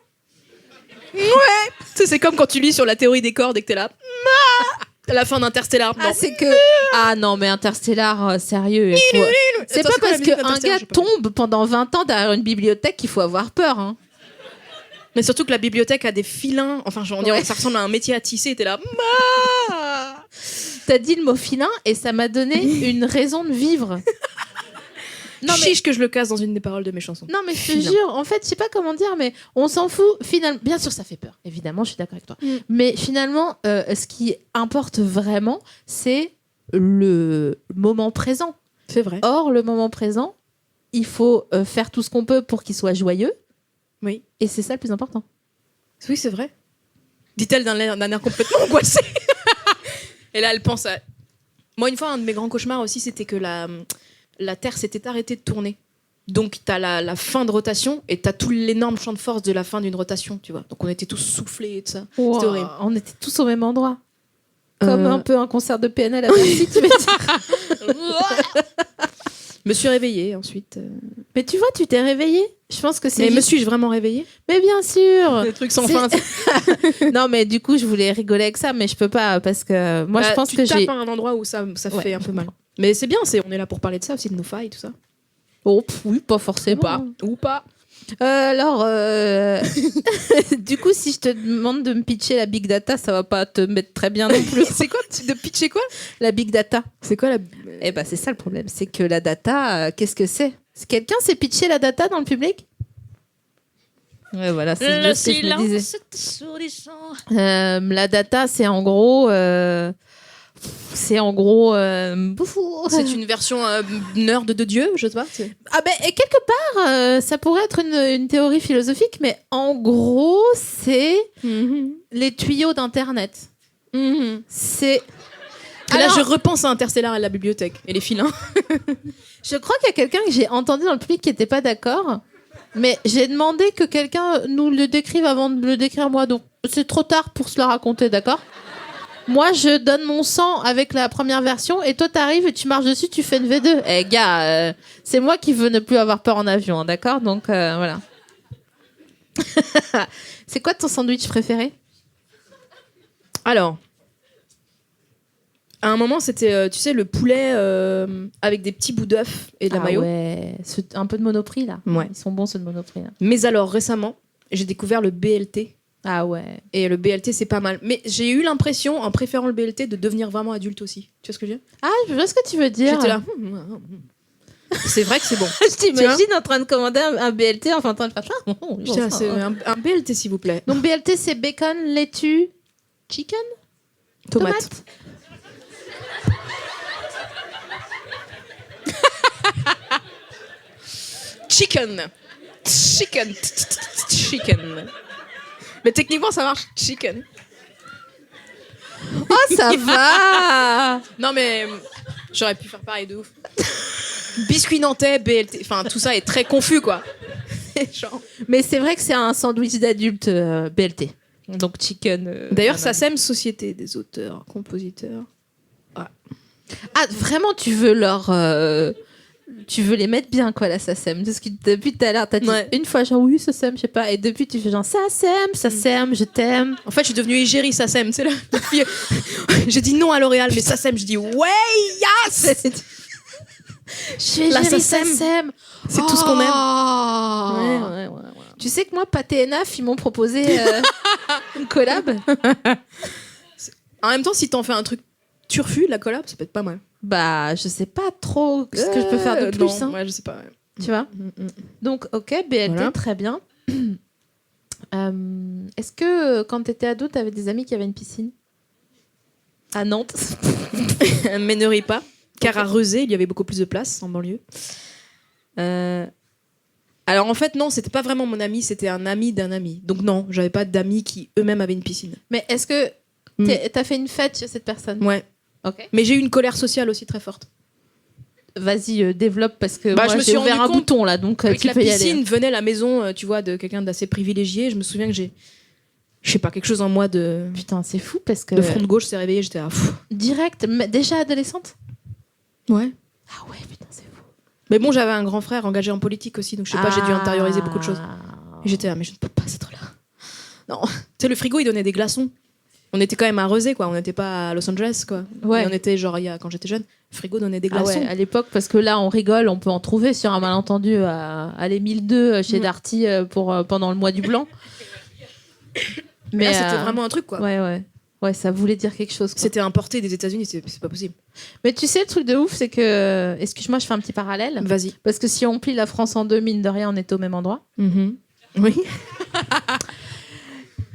C'est comme quand tu lis sur la théorie des cordes et que t'es là. À la fin d'Interstellar. Ah, c'est que. Ah non, mais Interstellar, sérieux. C'est Attends, pas c'est quoi la parce musique qu'un d'Interstellar, gars j'ai pas tombe pendant 20 ans derrière une bibliothèque qu'il faut avoir peur. Hein. Mais surtout que la bibliothèque a des filins. Enfin, on dirait Ouais. que ça ressemble à un métier à tisser. Et t'es là. T'as dit le mot filin et ça m'a donné une raison de vivre. Non, mais Chiche que je le casse dans une des paroles de mes chansons. Non, mais je te Filin. jure, en fait, je sais pas comment dire, mais on s'en fout finalement. Bien sûr, ça fait peur, évidemment, je suis d'accord avec toi. Mais finalement, ce qui importe vraiment, c'est le moment présent. C'est vrai. Or, le moment présent, il faut faire tout ce qu'on peut pour qu'il soit joyeux, Oui. et c'est ça le plus important. Oui, c'est vrai. Dit-elle d'un air complètement angoissé. Et là, elle pense à. Moi, une fois, un de mes grands cauchemars aussi, c'était que la Terre s'était arrêtée de tourner. Donc, t'as la fin de rotation et t'as tout l'énorme champ de force de la fin d'une rotation, tu vois. Donc, on était tous soufflés et tout ça. C'était horrible. On était tous au même endroit. Comme un peu un concert de PNL à Bercy, tu veux dire. Je me suis réveillée ensuite. Mais tu vois, tu t'es réveillé. Je pense que c'est. Mais me suis-je vraiment réveillée? Mais bien sûr. Des trucs sans C'est- fin. Non, mais du coup, je voulais rigoler avec ça, mais je peux pas parce que moi, je pense tu que tapes j'ai. à un endroit où ça Ouais. fait un peu mal. Mais c'est bien, on est là pour parler de ça aussi, de nos failles, tout ça. Oh, oui, pas forcément. Ou pas. Alors, du coup, si je te demande de me pitcher la big data, ça va pas te mettre très bien non plus. C'est quoi de pitcher quoi? La big data. C'est quoi la. Eh ben, c'est ça le problème, c'est que la data, qu'est-ce que c'est? Quelqu'un s'est pitché la data dans le public? Ouais, voilà, c'est juste ce que je me disais. La data, c'est en gros. C'est une version nerd de Dieu, je sais pas. Ah ben, et quelque part, ça pourrait être une théorie philosophique, mais en gros, c'est les tuyaux d'Internet. C'est. Et là, Alors- je repense à Interstellar et la bibliothèque et les filins. Je crois qu'il y a quelqu'un que j'ai entendu dans le public qui n'était pas d'accord, mais j'ai demandé que quelqu'un nous le décrive avant de le décrire moi, donc c'est trop tard pour se le raconter, d'accord? Moi, je donne mon sang avec la première version et toi, t'arrives et tu marches dessus, tu fais une V2. Eh, gars, c'est moi qui veux ne plus avoir peur en avion, hein, d'accord? Donc, voilà. C'est quoi ton sandwich préféré? Alors, à un moment, c'était, tu sais, le poulet avec des petits bouts d'œuf et de la mayo. Ouais, un peu de Monoprix, là. Ouais. Ils sont bons, ceux de Monoprix, là. Mais alors, récemment, j'ai découvert le BLT. Ah ouais. Et le BLT, c'est pas mal. Mais j'ai eu l'impression, en préférant le BLT, de devenir vraiment adulte aussi. Tu vois ce que je veux dire? Ah, je vois ce que tu veux dire. J'étais là. C'est vrai que c'est bon. Je t'imagine en train de commander un BLT, enfin en train de faire ça. Putain, c'est un BLT, s'il vous plaît. Donc BLT, c'est bacon, laitue, chicken, Tomate. Chicken. Chicken. Chicken. Mais techniquement, ça marche. Chicken. Oh, ça va. Non, mais j'aurais pu faire pareil de ouf. Biscuit nantais, BLT, enfin tout ça est très confus quoi. Genre... Mais c'est vrai que c'est un sandwich d'adulte BLT. Donc chicken. D'ailleurs, ça sème Société des auteurs, compositeurs. Ah, vraiment, tu veux les mettre bien, quoi, la SACEM. Parce que depuis tout à l'heure, t'as dit une fois, genre, oui, SACEM, je sais pas. Et depuis, tu fais genre, SACEM, je t'aime. En fait, je suis devenue égérie SACEM, c'est là. J'ai dit non à L'Oréal, mais SACEM, je dis ouais, yes. Je suis égérie SACEM. C'est tout ce qu'on aime. Ouais. Tu sais que moi, Pathé et Naf, ils m'ont proposé une collab. En même temps, si t'en fais un truc turfu, la collab, ça peut être pas mal. Bah, je sais pas trop ce que je peux faire de plus. Non, hein. ouais, je sais pas. Ouais. Tu vois. Donc, ok, BLT, Voilà. très bien. Est-ce que quand t'étais ado, t'avais des amis qui avaient une piscine à Nantes? Mais ne ris pas, car à Rezé, il y avait beaucoup plus de place en banlieue. Alors en fait, non, c'était pas vraiment mon ami, c'était un ami d'un ami. Donc non, j'avais pas d'amis qui eux-mêmes avaient une piscine. Mais est-ce que t'as fait une fête chez cette personne? Ouais. Ok. Mais j'ai eu une colère sociale aussi très forte. Vas-y, développe parce que Bah, moi je me j'ai suis ouvert rendu un compte bouton là, donc avec tu la peux y piscine aller. venait à la maison, tu vois, de quelqu'un d'assez privilégié. Je me souviens que j'ai, je sais pas, quelque chose en moi de Putain, c'est fou parce que front de gauche s'est réveillé. J'étais à pff. direct, mais déjà adolescente. Ouais. Ah ouais, putain, c'est fou. Mais bon, j'avais un grand frère engagé en politique aussi, donc je sais pas, j'ai dû intérioriser beaucoup de choses. Et j'étais là, mais je ne peux pas être là. Non. Tu sais, le frigo, il donnait des glaçons. On était quand même à Rezé, quoi. On n'était pas à Los Angeles, quoi. Ouais. Et on était genre, quand j'étais jeune, le frigo donnait des Ah glaçons. ouais, à l'époque, parce que là, on rigole, on peut en trouver sur un malentendu à les 1002 chez Darty pendant le mois du blanc. Mais là, c'était vraiment un truc, quoi. Ouais, ça voulait dire quelque chose, quoi. C'était importé des États-Unis, c'est pas possible. Mais tu sais, le truc de ouf, c'est que... Excuse-moi, je fais un petit parallèle. Vas-y. Parce que si on plie la France en deux, mine de rien, on est au même endroit. Oui.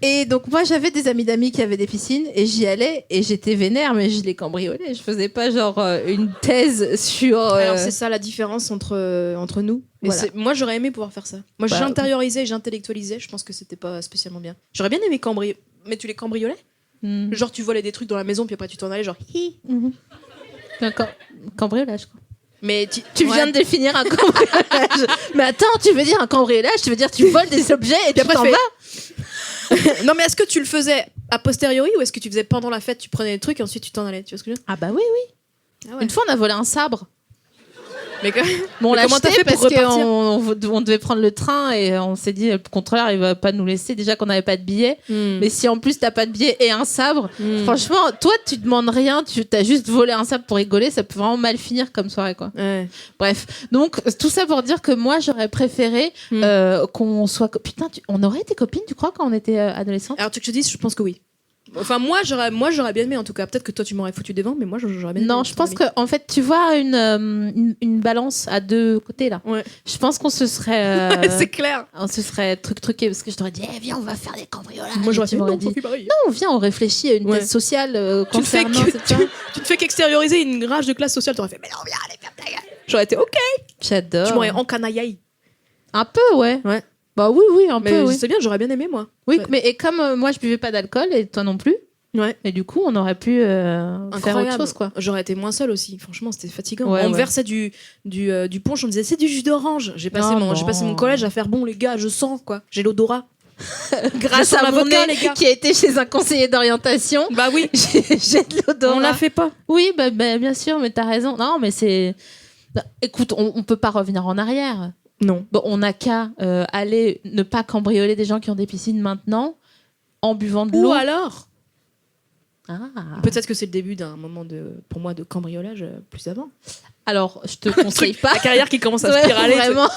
Et donc, moi, j'avais des amis d'amis qui avaient des piscines et j'y allais et j'étais vénère, mais je les cambriolais. Je faisais pas genre une thèse sur. Alors, c'est ça la différence entre nous. Et Voilà. moi, j'aurais aimé pouvoir faire ça. Moi, Bah, j'intériorisais, j'intellectualisais. Je pense que c'était pas spécialement bien. J'aurais bien aimé cambrioler. Mais tu les cambriolais? Genre, tu volais des trucs dans la maison, puis après, tu t'en allais, genre, hi. D'accord. Cambriolage, quoi. Mais Tu viens de définir un cambriolage. Mais attends, tu veux dire un cambriolage? Tu veux dire tu voles des objets et puis après, t'en tu fais- vas? Non, mais est-ce que tu le faisais a posteriori ou est-ce que tu faisais pendant la fête, tu prenais des trucs et ensuite tu t'en allais? Tu vois ce que je veux dire? Ah bah oui. Ah ouais. Une fois, on a volé un sabre. Mais Bon, on l'a comment t'as acheté fait pour parce repartir qu'on devait prendre le train et on s'est dit, le contrôleur, il va pas nous laisser. Déjà qu'on n'avait pas de billet. Mais si en plus t'as pas de billet et un sabre, franchement, toi, tu demandes rien, tu t'as juste volé un sabre pour rigoler, ça peut vraiment mal finir comme soirée, quoi. Ouais. Bref, donc tout ça pour dire que moi, j'aurais préféré qu'on soit... Putain, on aurait été copines, tu crois, quand on était adolescente? Alors, tu que je te dises, je pense que oui. Enfin, moi, j'aurais bien aimé en tout cas. Peut-être que toi, tu m'aurais foutu des vents, mais moi, j'aurais bien aimé. Non, je pense que en fait, tu vois une balance à deux côtés là. Ouais. Je pense qu'on se serait, c'est clair. on se serait truqué parce que je t'aurais dit, viens, on va faire des cambriolages. Moi, j'aurais Et tu fait m'aurais non, dit, faut plus pareil. non, viens, on réfléchit à une Ouais. thèse sociale Tu ne fais concernant que- cette femme. Tu ne fais qu'extérioriser une rage de classe sociale. T'aurais fait, mais non, viens, allez, ferme ta gueule. J'aurais été ok. J'adore. Tu m'aurais encanaillé. Un peu, ouais. Ouais. Bah oui, un Mais peu, oui. c'est bien, j'aurais bien aimé, moi. Oui, Ouais. mais et comme moi, je buvais pas d'alcool et toi non plus, Ouais. et du coup, on aurait pu faire Incroyable. autre chose, quoi. J'aurais été moins seule aussi. Franchement, c'était fatigant. Ouais, on me ouais. versait du punch, on me disait c'est du jus d'orange. J'ai passé, Oh, j'ai passé mon collège à faire bon, les gars, je sens quoi. J'ai l'odorat. Grâce Je sens à mon l'avocat, nez les gars. qui a été chez un conseiller d'orientation, Bah oui, j'ai de l'odorat. on l'a fait pas. Oui, bah, bien sûr, mais t'as raison. Non, mais c'est. Non, écoute, on peut pas revenir en arrière. Non. Bon, on n'a qu'à aller ne pas cambrioler des gens qui ont des piscines maintenant en buvant de l'eau. Ou alors, Ah. peut-être que c'est le début d'un moment pour moi de cambriolage plus avant. Alors, je te conseille pas. La carrière qui commence à Ouais, spiraler. vraiment.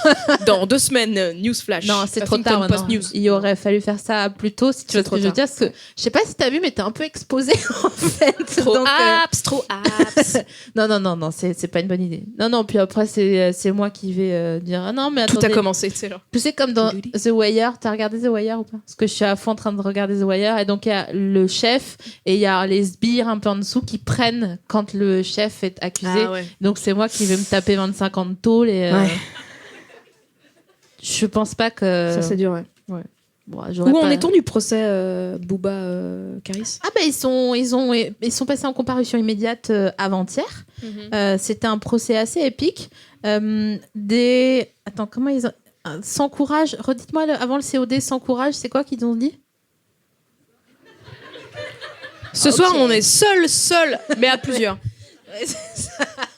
Dans 2 semaines, news flash. Non, c'est trop tard. Post maintenant. news. Il aurait fallu faire ça plus tôt, si tu vois ce trop que je veux tard. dire. Parce que je sais pas si t'as vu, mais t'es un peu exposé en fait. Trop Donc, trop apps. non, c'est pas une bonne idée. Non, puis après, c'est moi qui vais dire ah non, mais Tout attendez. a commencé, c'est genre. Tu sais, comme dans The Wire, t'as regardé The Wire ou pas? Parce que je suis à fond en train de regarder The Wire, et donc il y a le chef et il y a les sbires un peu en dessous qui prennent quand le chef est accusé. Ah ouais. Donc c'est moi qui vais me taper 25 ans de tôle et Ouais. je pense pas que. Ça, c'est dur, ouais. Bon, Où en est-on du procès Booba Caris? Ah bah ils sont passés en comparution immédiate avant-hier. C'était un procès assez épique. Attends, comment ils ont... Sans courage, redites-moi avant le COD, sans courage, c'est quoi qu'ils ont dit? Ce soir, on est seul, mais à plusieurs.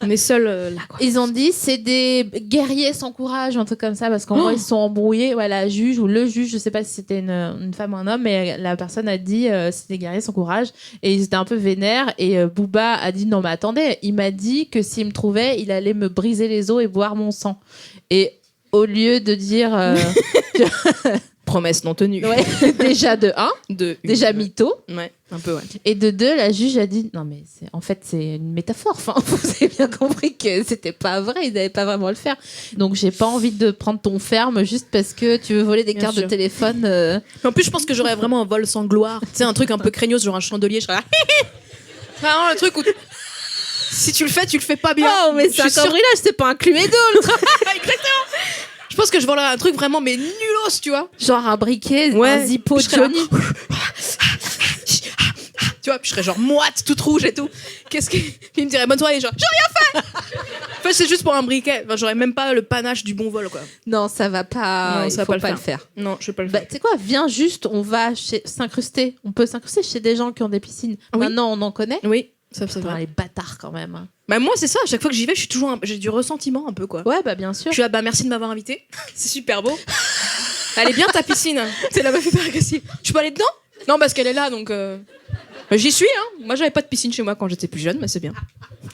On est seul là, quoi. Ils ont dit c'est des guerriers sans courage, un truc comme ça, parce qu'en gros ils se sont embrouillés. Ouais, la juge ou le juge, je sais pas si c'était une femme ou un homme, mais la personne a dit c'est des guerriers sans courage et ils étaient un peu vénères. Et Booba a dit non mais attendez, il m'a dit que s'il me trouvait, il allait me briser les os et boire mon sang. Et au lieu de dire promesse non tenue. Ouais, déjà de 1, déjà mytho. Ouais, un peu, ouais. Et de 2, la juge a dit non mais c'est une métaphore. Enfin, vous avez bien compris que c'était pas vrai, ils n'avaient pas vraiment le faire. Donc j'ai pas envie de prendre ton ferme juste parce que tu veux voler des cartes de téléphone. Mais en plus, je pense que j'aurais vraiment un vol sans gloire. Tu sais, un truc un peu craignos, genre un chandelier. Je serais là. Vraiment le truc où si tu le fais pas bien. Oh mais c'est un cambriolage, c'est pas un Cluedo le truc. Exactement. Je pense que je volerais un truc vraiment mais nulos, tu vois. Genre un briquet, ouais. Un Zippo Johnny. Tu vois, puis je serais genre moite, toute rouge et tout. Qu'est-ce que... Puis il me dirait bonne soirée, genre j'ai rien fait. En fait, c'est juste pour un briquet. Enfin, j'aurais même pas le panache du bon vol, quoi. Non, ça va pas. Non, ça faut va pas le faire. Non, je vais pas le faire. Tu sais quoi, viens juste, on va s'incruster. On peut s'incruster chez des gens qui ont des piscines. Oui. Maintenant, on en connaît. Oui, ça va. Les bâtards quand même. Bah moi c'est ça, à chaque fois que j'y vais, j'ai du ressentiment un peu, quoi. Ouais, bah bien sûr. Je suis là, bah merci de m'avoir invité. C'est super beau. Elle est bien ta piscine. C'est la meuf hyper agressive. Je peux aller dedans? Non, parce qu'elle est là, donc. Bah, j'y suis, hein. Moi j'avais pas de piscine chez moi quand j'étais plus jeune, mais c'est bien.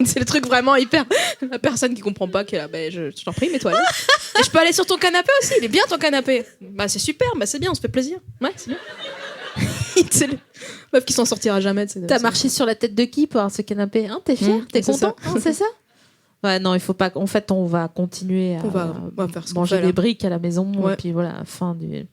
C'est le truc vraiment hyper. La personne qui comprend pas, qui est là, bah je t'en prie, mets-toi là. Et je peux aller sur ton canapé aussi. Il est bien ton canapé. Bah c'est super, bah c'est bien, on se fait plaisir. Ouais, c'est bien. C'est le meuf qui s'en sortira jamais. T'as marché sur la tête de qui pour avoir ce canapé, hein? T'es fier? T'es content? C'est ça? Ouais, non, il faut pas. En fait, on va continuer à faire manger des briques à la maison. Ouais. Et puis voilà, fin du.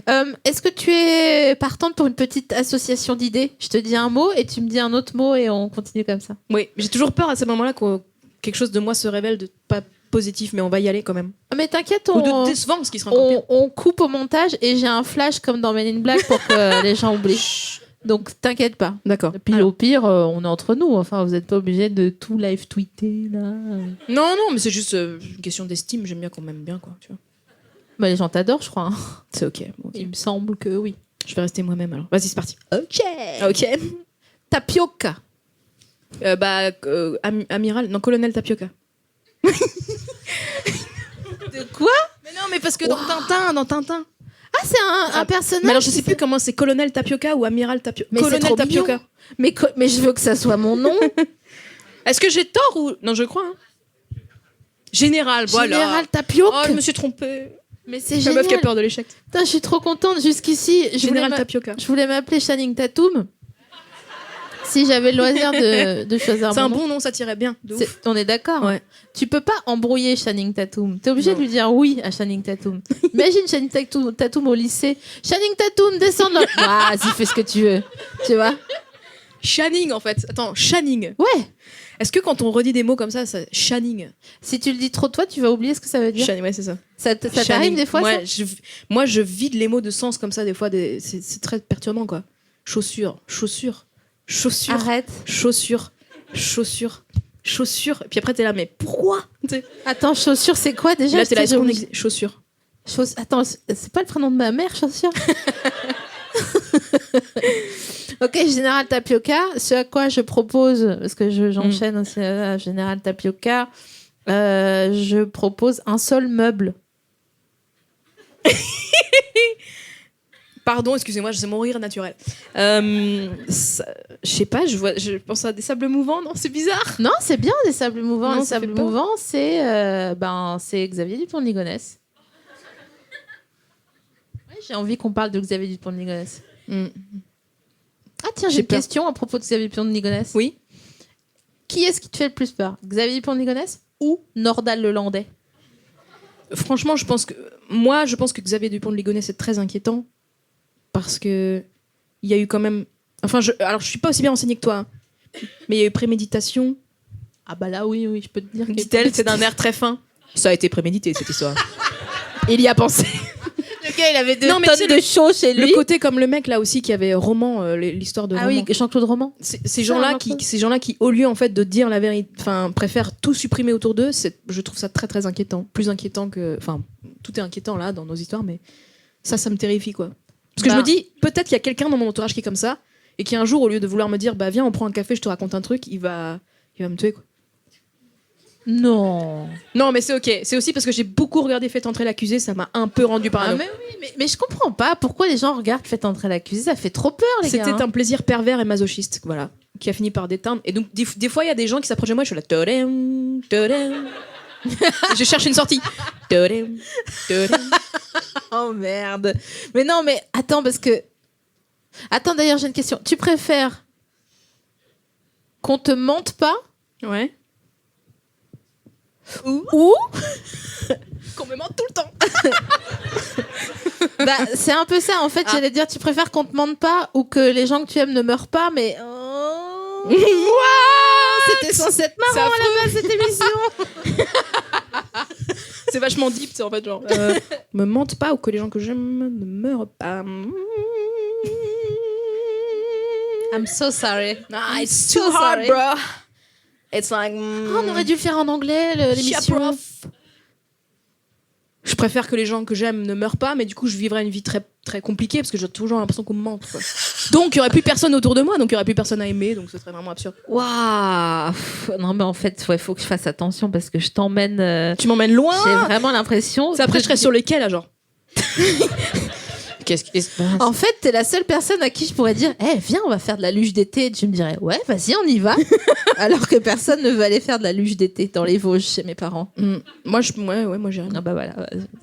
Est-ce que tu es partante pour une petite association d'idées? Je te dis un mot et tu me dis un autre mot et on continue comme ça. Oui, j'ai toujours peur à ces moments-là que quelque chose de moi se révèle de pas positif, mais on va y aller quand même. Mais t'inquiète, ou de décevant, ce qui sera encore pire. On coupe au montage et j'ai un flash comme dans Men in Black pour que les gens oublient. Donc t'inquiète pas. D'accord. Et puis au pire, on est entre nous. Enfin, vous n'êtes pas obligé de tout live tweeter là. Non, mais c'est juste une question d'estime. J'aime bien qu'on m'aime bien, quoi. Tu vois. Bah, les gens t'adorent, je crois. Hein. C'est ok. Il me semble que oui. Je vais rester moi-même alors. Vas-y, c'est parti. Ok. Tapioca. Amiral. Non, colonel Tapioca. De quoi? Mais non, mais parce que dans Tintin. Ah, c'est un personnage. Mais alors, je sais plus comment c'est, colonel Tapioca ou amiral Tapioca. Mais colonel Tapioca. Mais je veux que ça soit mon nom. Est-ce que j'ai tort ou... Non, je crois. Hein. Général, voilà. Général Tapioca. Oh, je me suis trompée. Mais c'est génial. La meuf qui a peur de l'échec. Putain, je suis trop contente. Jusqu'ici, Général Tapioca. Je voulais m'appeler Channing Tatum. Si j'avais le loisir de choisir c'est un bon nom, ça tirait bien. On est d'accord. Ouais. Tu peux pas embrouiller Channing Tatum. T'es obligé de lui dire oui à Channing Tatum. Imagine Channing Tatum au lycée. Channing Tatum, descends de là. Vas-y, fais ce que tu veux. Tu vois? Channing, en fait. Attends, Channing. Ouais. Est-ce que quand on redit des mots comme ça, Channing. Si tu le dis trop toi, tu vas oublier ce que ça veut dire. Channing, ouais, c'est ça. Ça t'arrive des fois, ça moi, je vide les mots de sens comme ça, des fois. C'est très perturbant, quoi. Chaussure. Arrête. Chaussure. Et puis après, t'es là, mais pourquoi? Attends, chaussure, c'est quoi déjà? Là, t'es là, est-ce qu'on existe? Chaussure. Attends, c'est pas le prénom de ma mère, chaussure? Ok, Général Tapioca. Ce à quoi je propose, parce que j'enchaîne aussi à Général Tapioca, je propose un seul meuble. Pardon, excusez-moi, c'est mon rire naturel. Je sais pas, je pense à des sables mouvants, non? C'est bizarre. Non, c'est bien des sables mouvants. Non, les sables mouvants, c'est Xavier Dupont de Ligonnès. Ouais, j'ai envie qu'on parle de Xavier Dupont de Ligonnès. Ah tiens, j'ai une question à propos de Xavier Dupont de Ligonnès. Oui. Qui est-ce qui te fait le plus peur? Xavier Dupont de Ligonnès ou Nordal Lelandais? Franchement, je pense que Xavier Dupont de Ligonnès est très inquiétant. Parce que il y a eu quand même... Enfin, alors je suis pas aussi bien renseignée que toi, hein, mais il y a eu préméditation. Ah bah là, oui, je peux te dire. Dit-elle, c'est d'un air très fin. Ça a été prémédité, cette histoire. Il y a pensé. Le gars, il avait 2 Non, mais tu sais, tonnes de chaud chez lui. Le côté comme le mec là aussi qui avait Roman, l'histoire de Ah Roman. oui, Jean-Claude Roman. Ces gens-là qui, au lieu en fait de dire la vérité, enfin, préfèrent tout supprimer autour d'eux. Je trouve ça très très inquiétant, plus inquiétant que, enfin, tout est inquiétant là dans nos histoires, mais ça me terrifie quoi. Parce que je me dis, peut-être qu'il y a quelqu'un dans mon entourage qui est comme ça et qui un jour, au lieu de vouloir me dire, bah viens, on prend un café, je te raconte un truc, il va me tuer quoi. Non. Non, mais c'est ok. C'est aussi parce que j'ai beaucoup regardé Faites entrer l'accusé, ça m'a un peu rendu parano. Mais oui, mais je comprends pas pourquoi les gens regardent Faites entrer l'accusé, ça fait trop peur les gars. C'était un plaisir pervers et masochiste, voilà, qui a fini par déteindre. Et donc des fois il y a des gens qui s'approchent de moi, je suis là tadam, tadam. Je cherche une sortie. Tadam, tadam. Oh merde. Mais non, mais attends parce que attends d'ailleurs, j'ai une question. Tu préfères qu'on te mente pas Ouais. ou Qu'on me mente tout le temps. bah, c'est un peu ça en fait, j'allais dire tu préfères qu'on te mente pas ou que les gens que tu aimes ne meurent pas mais c'était censé être marrant à la base cette émission. C'est vachement deep, c'est en fait genre me mente pas ou que les gens que j'aime ne meurent pas. I'm so sorry. Nah, it's so too hard, sorry. bro. It's like On aurait dû le faire en anglais l'émission. Je préfère que les gens que j'aime ne meurent pas, mais du coup, je vivrais une vie très, très compliquée parce que j'ai toujours l'impression qu'on me mente. Quoi. Donc, il n'y aurait plus personne autour de moi, donc il n'y aurait plus personne à aimer, donc ce serait vraiment absurde. Waouh. Non, mais en fait, il faut que je fasse attention parce que je t'emmène. Tu m'emmènes loin. J'ai vraiment l'impression. Après, je serais sur les quais, là, genre. Qu'est-ce qui se passe ? En fait, t'es la seule personne à qui je pourrais dire viens, on va faire de la luge d'été. Et tu me dirais ouais, vas-y, on y va. Alors que personne ne veut aller faire de la luge d'été dans les Vosges chez mes parents. Moi, moi, j'irais. Ah bah voilà,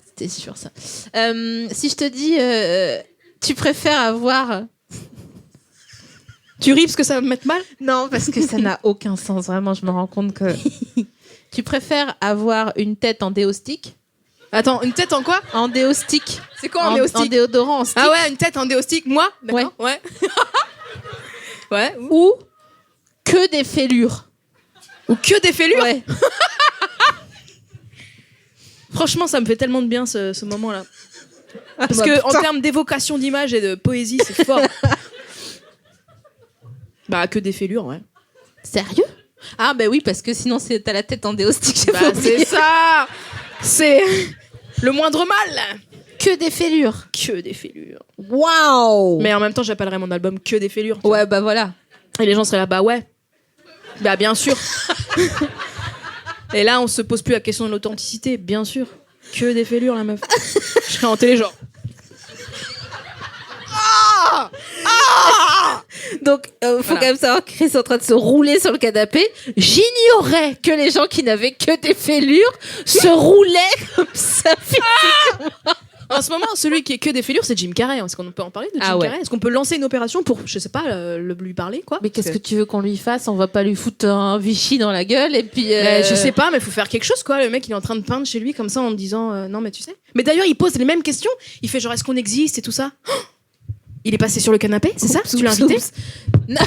c'était sûr ça. Si je te dis tu préfères avoir. Tu ris parce que ça va me mettre mal ? Non, parce que ça n'a aucun sens. Vraiment, je me rends compte que. Tu préfères avoir une tête en déostique. Attends, une tête en quoi ? En déostique. C'est quoi en déostique ? En déodorant, en stick. Ah ouais, une tête en déostique, moi ? D'accord, ouais. Ouais. Ou que des fêlures. Ou que des fêlures ? Ouais. Franchement, ça me fait tellement de bien ce moment-là. Parce bah, que putain. en termes d'évocation d'image et de poésie, c'est fort. Bah, que des fêlures, ouais. Sérieux ? Ah bah oui, parce que sinon t'as la tête en déostique. J'ai pas oublié. C'est ça. C'est le moindre mal. Que des fêlures. Que des fêlures. Waouh. Mais en même temps, j'appellerais mon album Que des fêlures. tu Ouais, bah voilà. vois. Et les gens seraient là, bah ouais. Bah bien sûr. Et là, on se pose plus la question de l'authenticité, bien sûr. Que des fêlures, la meuf. Je serais en télé, genre. Donc, faut Voilà. quand même savoir que Chris est en train de se rouler sur le canapé. J'ignorais que les gens qui n'avaient que des fêlures se roulaient comme ça. En ce moment, celui qui est que des fêlures, c'est Jim Carrey. Est-ce qu'on peut en parler de Jim Ah ouais. Carrey ? Est-ce qu'on peut lancer une opération pour, je sais pas, lui parler, quoi ? Mais qu'est-ce que tu veux qu'on lui fasse ? On va pas lui foutre un Vichy dans la gueule et puis. Je sais pas, mais faut faire quelque chose, quoi. Le mec, il est en train de peindre chez lui comme ça en me disant non, mais tu sais. Mais d'ailleurs, il pose les mêmes questions. Il fait genre est-ce qu'on existe et tout ça. Oh, il est passé sur le canapé, c'est ça ? Tu l'as invité ? Non.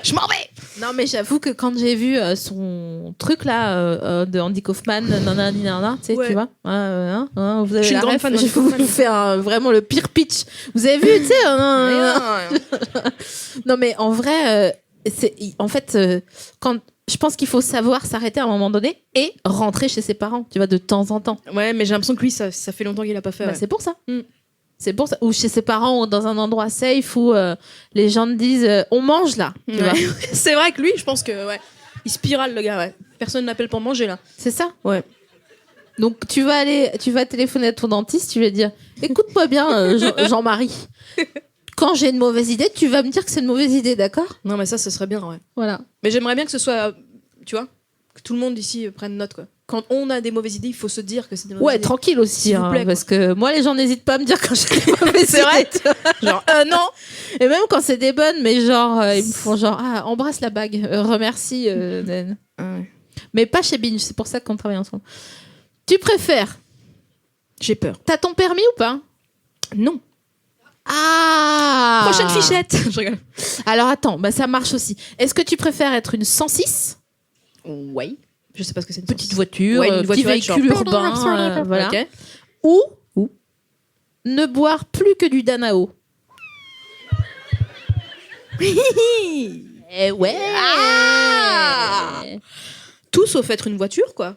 Je m'en vais. Non, mais j'avoue que quand j'ai vu son truc là de Andy Kaufman, nanana, tu sais, Ouais. tu vois, vous avez Je suis une la grande ref, fan d'Andy je vous Kaufman. fais vraiment le pire pitch. Vous avez vu, tu sais, non mais en vrai, en fait, quand je pense qu'il faut savoir s'arrêter à un moment donné et rentrer chez ses parents, tu vois, de temps en temps. Ouais, mais j'ai l'impression que lui, ça fait longtemps qu'il a pas fait. Bah, Ouais. c'est pour ça. Mm. C'est pour ça. Ou chez ses parents ou dans un endroit safe où les gens te disent on mange là. Tu vois. Ouais. C'est vrai que lui, je pense que ouais, il spirale le gars. Ouais. Personne n'appelle pour manger là. C'est ça. Ouais. Donc tu vas téléphoner à ton dentiste, tu vas dire écoute-moi bien Jean-Marie. Quand j'ai une mauvaise idée, tu vas me dire que c'est une mauvaise idée, d'accord ? Non, mais ça serait bien, ouais. Voilà. Mais j'aimerais bien que ce soit, tu vois, que tout le monde ici prenne note, quoi. Quand on a des mauvaises idées, il faut se dire que c'est des mauvaises Ouais, idées. tranquille aussi, S'il vous plaît, parce que moi les gens n'hésitent pas à me dire quand j'ai des mauvaises C'est vrai. idées, tu vois. Genre, non. Et même quand c'est des bonnes, mais genre ils me font genre embrasse la bague, remercie. Dan. Ouais. Mais pas chez Binge, c'est pour ça qu'on travaille ensemble. Tu préfères ? J'ai peur. T'as ton permis ou pas ? Non. Ah. Prochaine fichette. Je rigole. Alors attends, bah ça marche aussi. Est-ce que tu préfères être une 106 ? Ouais. Je sais pas ce que c'est. Une Petite voiture, Ouais, une petit voiturette, véhicule genre. urbain, voilà. Ok. Ou ne boire plus que du Danao. Eh ouais. Tout sauf être une voiture, quoi.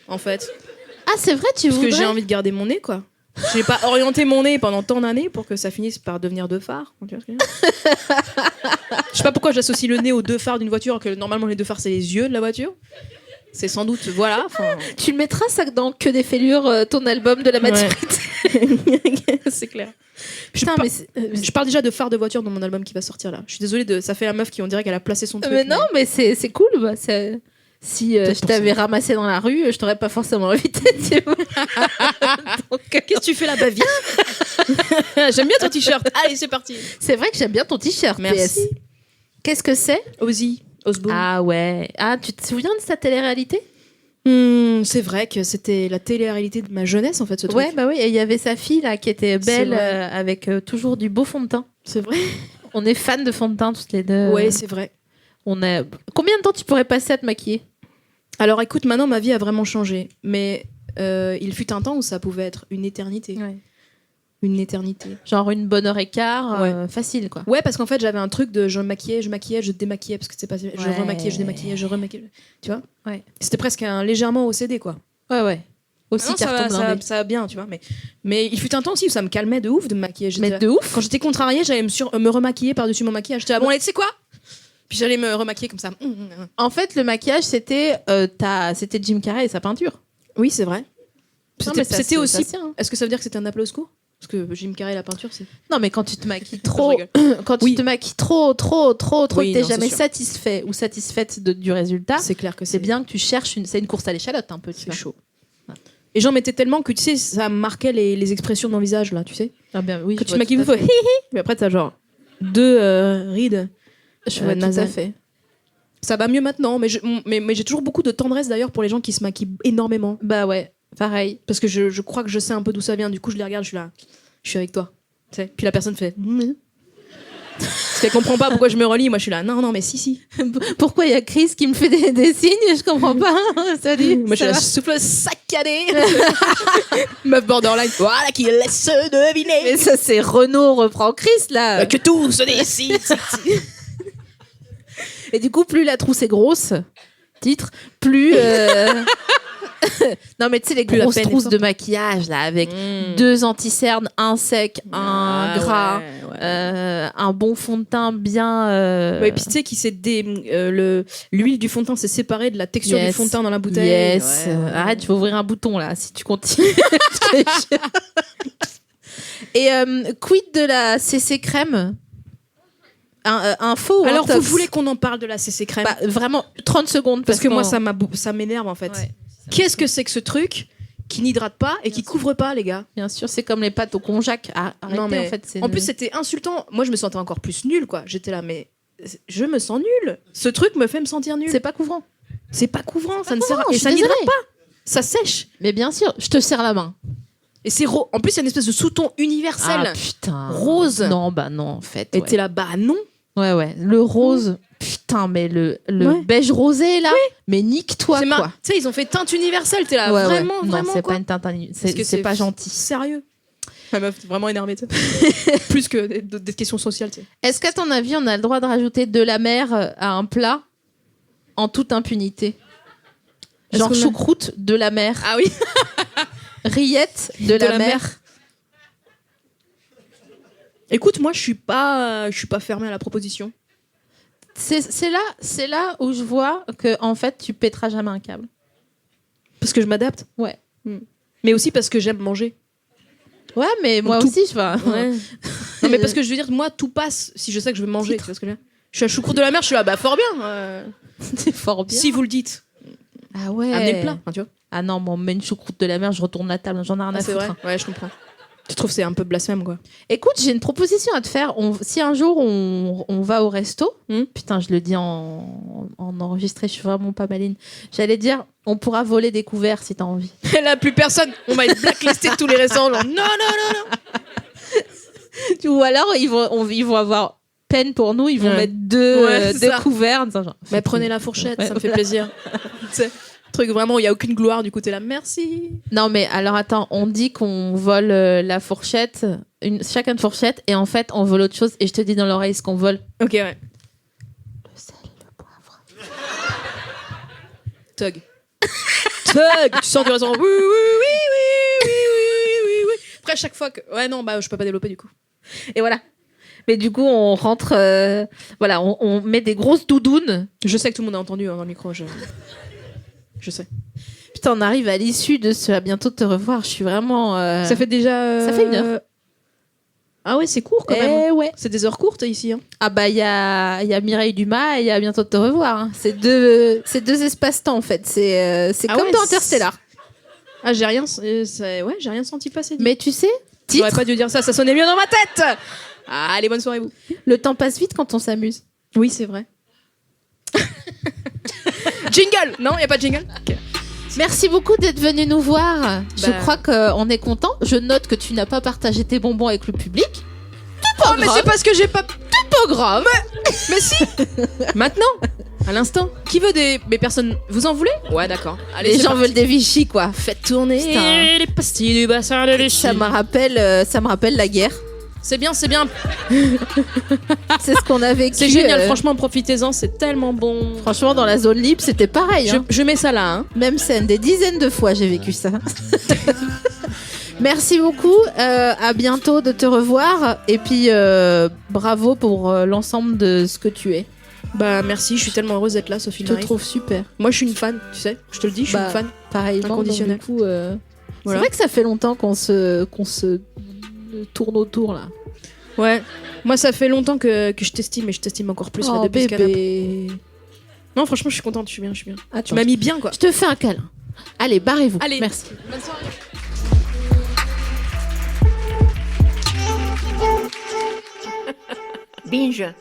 En fait. Ah, c'est vrai, tu Parce voudrais... que j'ai envie de garder mon nez, quoi. J'ai pas orienté mon nez pendant tant d'années pour que ça finisse par devenir deux phares. Tu vois ce que je veux dire. Je sais pas pourquoi j'associe le nez aux deux phares d'une voiture, que normalement les deux phares c'est les yeux de la voiture. C'est sans doute, voilà. Tu le mettras ça dans Que des fêlures, ton album de la maturité. Ouais. C'est clair. Putain, mais Je parle déjà de phare de voiture dans mon album qui va sortir là. Je suis désolée, ça fait la meuf qui on dirait qu'elle a placé son truc. mais non, mais c'est cool. Bah, si je t'avais ramassé dans la rue, je t'aurais pas forcément invité, tu vois. Donc, Qu'est-ce que tu fais là-bas? Viens. J'aime bien ton t-shirt. Allez, c'est parti. c'est vrai que j'aime bien ton t-shirt. Merci. PS. Qu'est-ce que c'est? Ozzy Osbourne. Ah ouais. Ah, tu te souviens de sa télé-réalité? C'est vrai que c'était la télé-réalité de ma jeunesse en fait ce truc. Ouais, bah oui. Et il y avait sa fille là qui était belle C'est vrai. avec toujours du beau fond de teint. C'est vrai. On est fans de fond de teint toutes les deux. Ouais, c'est vrai. Combien de temps tu pourrais passer à te maquiller? Alors écoute, maintenant ma vie a vraiment changé, mais il fut un temps où ça pouvait être une éternité. Ouais. Une éternité. Genre une bonne heure et quart, Ouais. facile quoi. Ouais, parce qu'en fait j'avais un truc de je maquillais, je démaquillais, parce que c'est pas. Je Ouais. remaquillais, je démaquillais, je remaquillais. Tu vois? Ouais. C'était presque légèrement OCD quoi. Ouais. Aussi Maintenant, carton blindé. ça va bien, tu vois. Mais il fut un temps aussi où ça me calmait de ouf de me maquiller. Mais de ouf. Quand j'étais contrariée, j'allais me remaquiller par-dessus mon maquillage. J'étais là, bon, allez, tu sais quoi? Puis j'allais me remaquiller comme ça. En fait, le maquillage, c'était Jim Carrey et sa peinture. Oui, c'est vrai. mais ça C'était se- aussi. ça tient, hein. Est-ce que ça veut dire que c'était un appel au secours? Parce que Jim Carrey, la peinture, c'est. Non, mais quand tu te maquilles Je trop, rigole. quand tu Oui. te maquilles trop, Oui, que t'es non, c'est jamais sûr. satisfait ou satisfaite du résultat, C'est clair que c'est bien que tu cherches c'est une course à l'échalote un peu, tu C'est vois. chaud. Et j'en mettais tellement que tu sais, ça marquait les expressions de mon visage là, tu sais. Ah bien, oui, Quand je tu vois maquilles, tout il à faut fait. hi hi. Mais après, t'as genre 2 rides. Je vois tout à nasales. fait. Ça va mieux maintenant, mais j'ai toujours beaucoup de tendresse d'ailleurs pour les gens qui se maquillent énormément. Bah ouais, pareil. Parce que je crois que je sais un peu d'où ça vient. Du coup, je les regarde, je suis là, je suis avec toi. Tu sais. Puis la personne fait. Parce qu'elle comprend pas pourquoi je me relis. Moi, je suis là, non, mais si. Pourquoi il y a Chris qui me fait des signes? Je comprends pas. Salut. Moi, je suis ça la va souffleuse saccadée. Meuf borderline. Voilà qui laisse deviner. Mais ça, c'est Renaud reprend Chris là. Que tout se décide. Et du coup, plus la trousse est grosse, titre, plus. Non, mais tu sais, les Plus la grosses peine est trousses forte. de maquillage là, avec 2 anti-cernes, un sec, un gras, un bon fond de teint bien. Ouais, et puis tu sais qui l'huile du fond de teint s'est séparée de la texture du Yes. fond de teint dans la bouteille. Yes. Ouais. Arrête, tu vas ouvrir un bouton là si tu continues. Et quid de la CC crème? Info. Alors hein, vous Tox voulez qu'on en parle de la CC crème? Bah, vraiment 30 secondes Parce que moi qu'on- ça m'énerve en fait. Ouais. Qu'est-ce que c'est que ce truc qui n'hydrate pas et qui couvre pas les gars? Bien sûr, c'est comme les pâtes au konjac. Arrêtez, Non, mais en fait. En plus c'était insultant. Moi je me sentais encore plus nulle quoi. J'étais là mais je me sens nulle. Ce truc me fait me sentir nulle. c'est pas couvrant. C'est pas couvrant, ça ne sert couvrant, et je ça suis n'hydrate désolée. pas. Ça sèche. Mais bien sûr, je te serre la main. Et c'est en plus il y a une espèce de sous-ton universel. Ah putain. Rose. Non, bah non, en fait. Et Ouais. t'es là bah non. Ouais. Le rose. Putain, mais le Ouais. beige rosé là. Mais nique-toi C'est quoi. Tu sais ils ont fait teinte universelle. T'es là Ouais, vraiment ouais. vraiment Non, c'est quoi. pas une teinte. Parce que C'est pas gentil. Sérieux. La meuf vraiment énervée. tu sais. Plus que des questions sociales. Tu sais. Est-ce qu'à ton avis, on a le droit de rajouter de la mer à un plat en toute impunité? Est-ce Genre qu'on a- choucroute de la mer, Ah oui. rillettes de la mer. Écoute, moi, je suis pas fermée à la proposition. C'est là où je vois que en fait, tu pèteras jamais un câble. Parce que je m'adapte. Ouais. Mais aussi parce que j'aime manger. Ouais, mais moi tout- aussi, je vois. Non, mais parce que je veux dire, moi, tout passe si je sais que je vais manger. Tu vois ce que je veux dire? Je suis à choucroute de la mer, je suis là, bah fort bien. C'est fort bien. Si vous le dites, Ah ouais. amenez le plat. Enfin, tu vois. Ah non, moi, on me met une choucroute de la mer, je retourne la table, j'en ai rien à C'est foutre. vrai. Ouais, je comprends. Je trouve que c'est un peu blasphème, quoi. Écoute, j'ai une proposition à te faire. Si un jour on va au resto, Hmm. putain, je le dis en enregistré, je suis vraiment pas maline. J'allais dire, on pourra voler des couverts si t'as envie. Et là, plus personne. On va être blacklisté de tous les restaurants. Genre, non. Ou alors ils vont avoir peine pour nous, ils vont Ouais. mettre deux Ouais, c'est ça. couverts. en disant genre, Mais prenez la fourchette, Ouais. ça me fait plaisir. Tu sais. Truc vraiment, il y a aucune gloire, du coup, t'es là, merci. Non, mais alors attends, on dit qu'on vole la fourchette, chacun une fourchette, et en fait, on vole autre chose, et je te dis dans l'oreille ce qu'on vole. Ok, ouais. Le sel et le poivre. Tug. Tug. Tu sors du restaurant. Oui, oui, oui, oui, oui, oui, oui, oui. Après, à chaque fois que. Ouais, non, bah, je peux pas développer du coup. Et voilà. Mais du coup, on rentre, voilà, on met des grosses doudounes. Je sais que tout le monde a entendu dans le micro. Je sais. Putain, on arrive à l'issue de ce à bientôt te revoir. Je suis vraiment. Ça fait déjà. Ça fait 1 heure. Ah ouais, c'est court quand même. Eh ouais. C'est des heures courtes ici. Hein. Ah bah il y a Mireille Dumas et il y a bientôt te revoir. Hein. C'est deux espaces-temps en fait. C'est Ah comme ouais, dans Interstellar. Ah, j'ai rien senti passer. Mais tu sais, J'aurais titre, pas dû dire ça, ça sonnait mieux dans ma tête. Ah, allez, bonne soirée vous. le temps passe vite quand on s'amuse. Oui, c'est vrai. Jingle. Non, y a pas de jingle. Okay. Merci beaucoup d'être venu nous voir. Je Bah. crois qu'on est content. Je note que tu n'as pas partagé tes bonbons avec le public. C'est pas Oh, mais grave. c'est parce que j'ai pas. Pas grave. Mais si. Maintenant, à l'instant. Qui veut des. Mais personne. Vous en voulez? Ouais, d'accord. Allez, Les c'est gens parti. veulent des Vichy quoi. Faites tourner Putain. les pastilles du bassin de Luchy. Ça me rappelle la guerre. C'est bien, c'est bien. C'est ce qu'on a vécu. C'est génial, franchement, profitez-en, c'est tellement bon. Franchement, dans la zone libre, c'était pareil. Hein. Je mets ça là. Hein. Même scène, des dizaines de fois j'ai vécu ça. Merci beaucoup, à bientôt de te revoir et puis bravo pour l'ensemble de ce que tu es. Bah merci, je suis tellement heureuse d'être là, Sophie Je te Marie. trouve super. Moi, je suis une fan, tu sais. Je te le dis, je suis Bah, une fan. Pareillement, Inconditionnel. donc, du coup, Voilà. c'est vrai que ça fait longtemps qu'on se tourne autour là. Ouais. Moi, ça fait longtemps que je t'estime et je t'estime encore plus là, Oh depuis ce canapé. bébé. Non, franchement, je suis contente, je suis bien. Tu Attends, m'as mis bien, quoi. je te fais un câlin. Allez, barrez-vous. Allez. Merci. Bonne soirée. Binge.